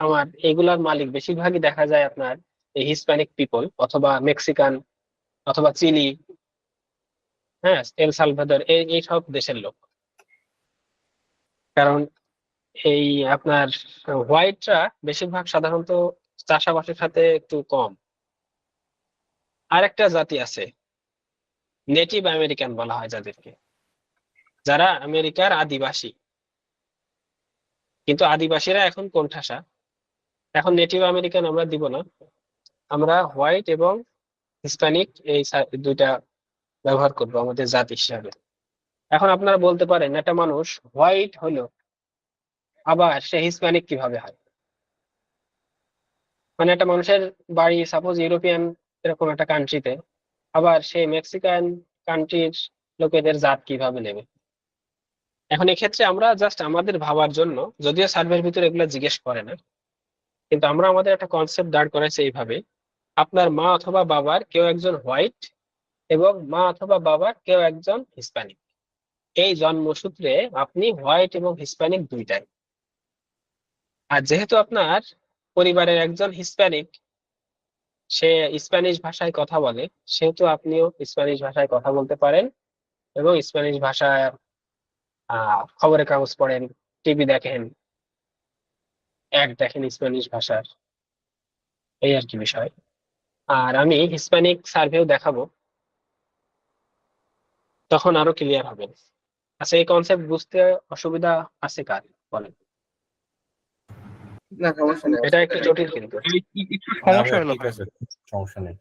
Speaker 1: খামার, এগুলার মালিক বেশিরভাগই দেখা যায় আপনার এই হিসপ্যানিক পিপল অথবা মেক্সিকান অথবা চিলি, হ্যাঁ, এল সালভাদর, এই সব দেশের লোক। কারণ এই আপনার হোয়াইটরা বেশিরভাগ সাধারণত চাষাবাসের সাথে একটু কম। আর একটা জাতি আছে, নেটিভ আমেরিকান বলা হয় যাদেরকে, যারা আমেরিকার আদিবাসী। কিন্তু আদিবাসীরা এখন কোণঠাসা, এখন নেটিভ আমেরিকান আমরা দিব না, আমরা হোয়াইট এবং হিসপ্যানিক এই দুইটা ব্যবহার করবো আমাদের জাতি হিসাবে। এখন আপনারা বলতে পারেন একটা মানুষ হোয়াইট হলো আবার সে হিসপ্যানিক কিভাবে হয়? মানে একটা মানুষের বাড়ি সাপোজ ইউরোপিয়ান এরকম একটা কান্ট্রিতে, আবার সে মেক্সিকান কান্ট্রির লোকেদের জাত কিভাবে নেবে? এখন এক্ষেত্রে আমরা জাস্ট আমাদের ভাবার জন্য, যদিও সার্ভের ভিতরে এগুলো জিজ্ঞেস করে না, কিন্তু আমরা আমাদের একটা কনসেপ্ট দাঁড় করাইছি এইভাবে: আপনার মা অথবা বাবার কেউ একজন হোয়াইট এবং মা অথবা বাবার কেউ একজন হিসপ্যানিক, এই জন্মসূত্রে আপনি হোয়াইট এবং হিসপ্যানিক দুইটাই। আর যেহেতু আপনার পরিবারের একজন হিসপ্যানিক, সে স্প্যানিশ ভাষায় কথা বলে, সেহেতু আপনিও স্প্যানিশ ভাষায় কথা বলতে পারেন এবং স্প্যানিশ ভাষায় খবরের কাগজ পড়েন, টিভি দেখেন, অ্যাড দেখেন স্প্যানিশ ভাষার, এই আর কি বিষয়। আর আমি হিসপ্যানিক সার্ভেও দেখাবো, তখন আরো ক্লিয়ার হবে। আচ্ছা, এই কনসেপ্ট বুঝতে অসুবিধা আছে কার বলেন?
Speaker 7: না সমস্যা নেই।
Speaker 1: এটা একটু জটিল কিন্তু।
Speaker 4: একটু
Speaker 5: না
Speaker 4: সমস্যা
Speaker 5: ভাইয়া,
Speaker 4: হলো
Speaker 5: ঠিক আছে, সমস্যা নেই।